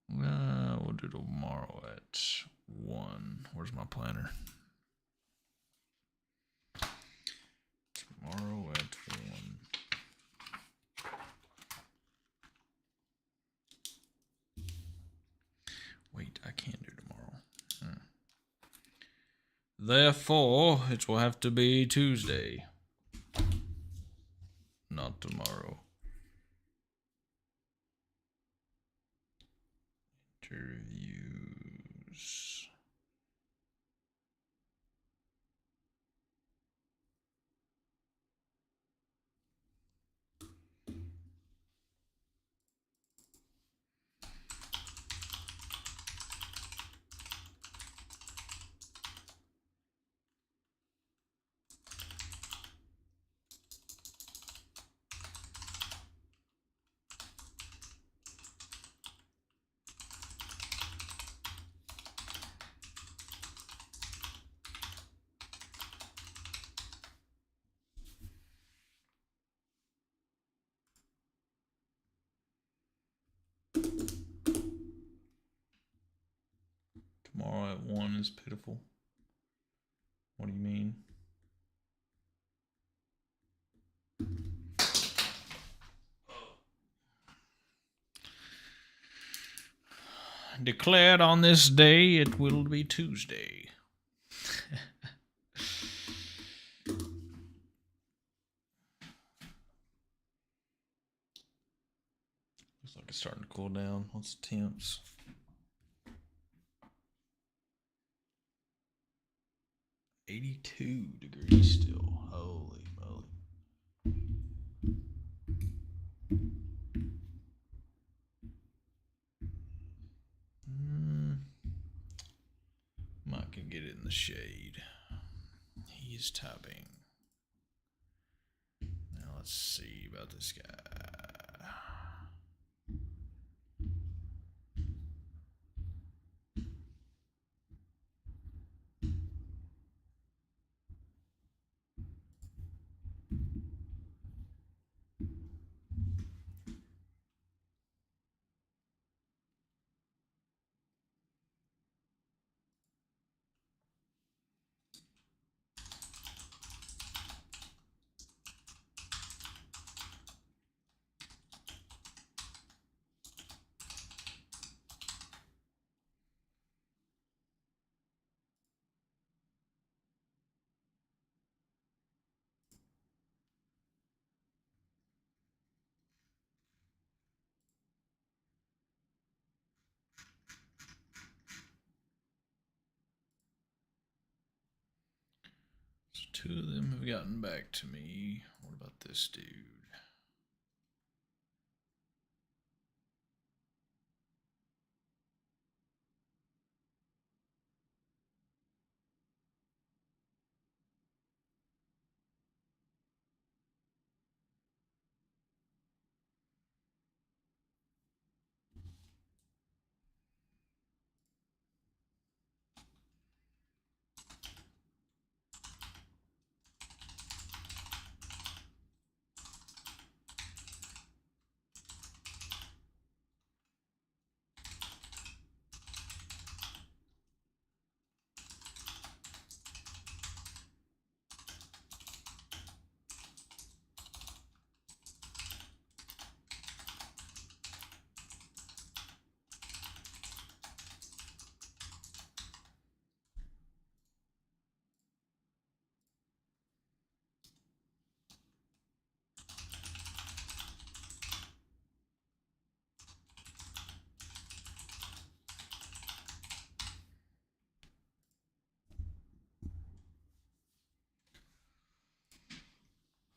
We'll do tomorrow at 1. Where's my planner? Tomorrow at 1. Wait, I can't do tomorrow. Therefore, it will have to be Tuesday. Not tomorrow. Interviews. Tomorrow at 1 is pitiful. What do you mean? Declared on this day, it will be Tuesday. Looks like it's starting to cool down. What's the temps? 82 degrees still. Holy moly. Might I can get it in the shade. He is typing. Now let's see about this guy. So 2 of them have gotten back to me. What about this dude?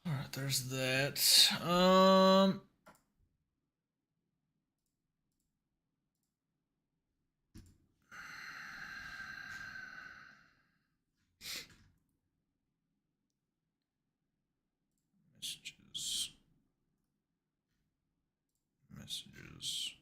All right, there's that. Messages. Messages.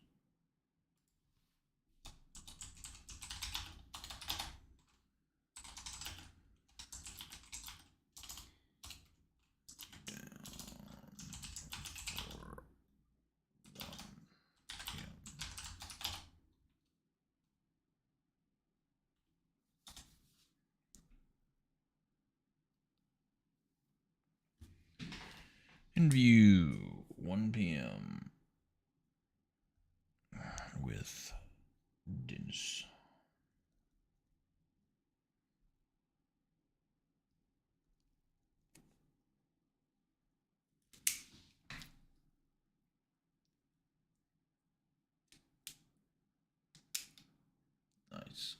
In view, 1 p.m. with Dennis. Nice.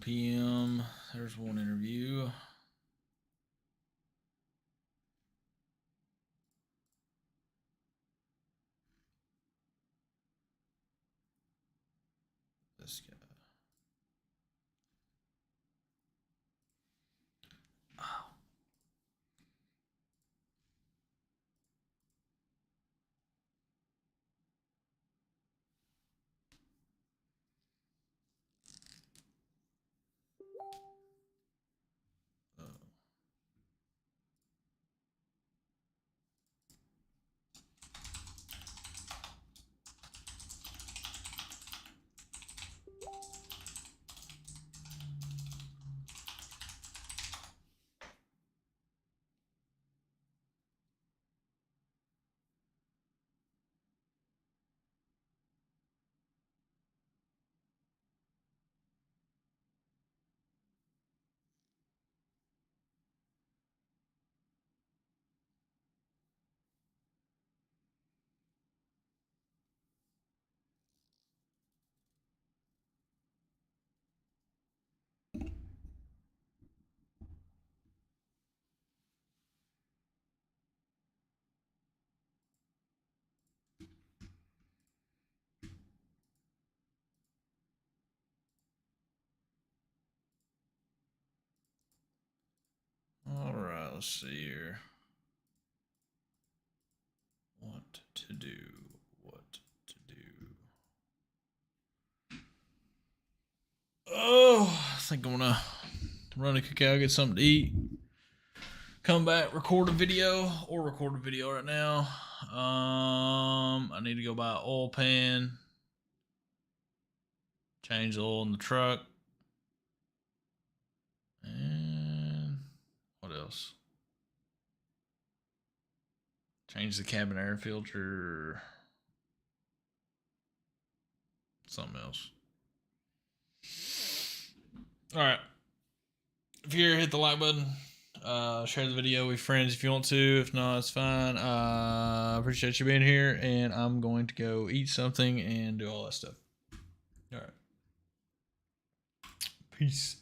PM. There's one interview. This guy. Oh. let's see here. What to do. Oh, I think I'm gonna run a cookout, get something to eat, come back, record a video right now. I need to go buy an oil pan, change the oil in the truck, and what else? Change the cabin air filter, something else. All right. If you're here, hit the like button. Share the video with friends if you want to. If not, it's fine. I appreciate you being here, and I'm going to go eat something and do all that stuff. All right. Peace.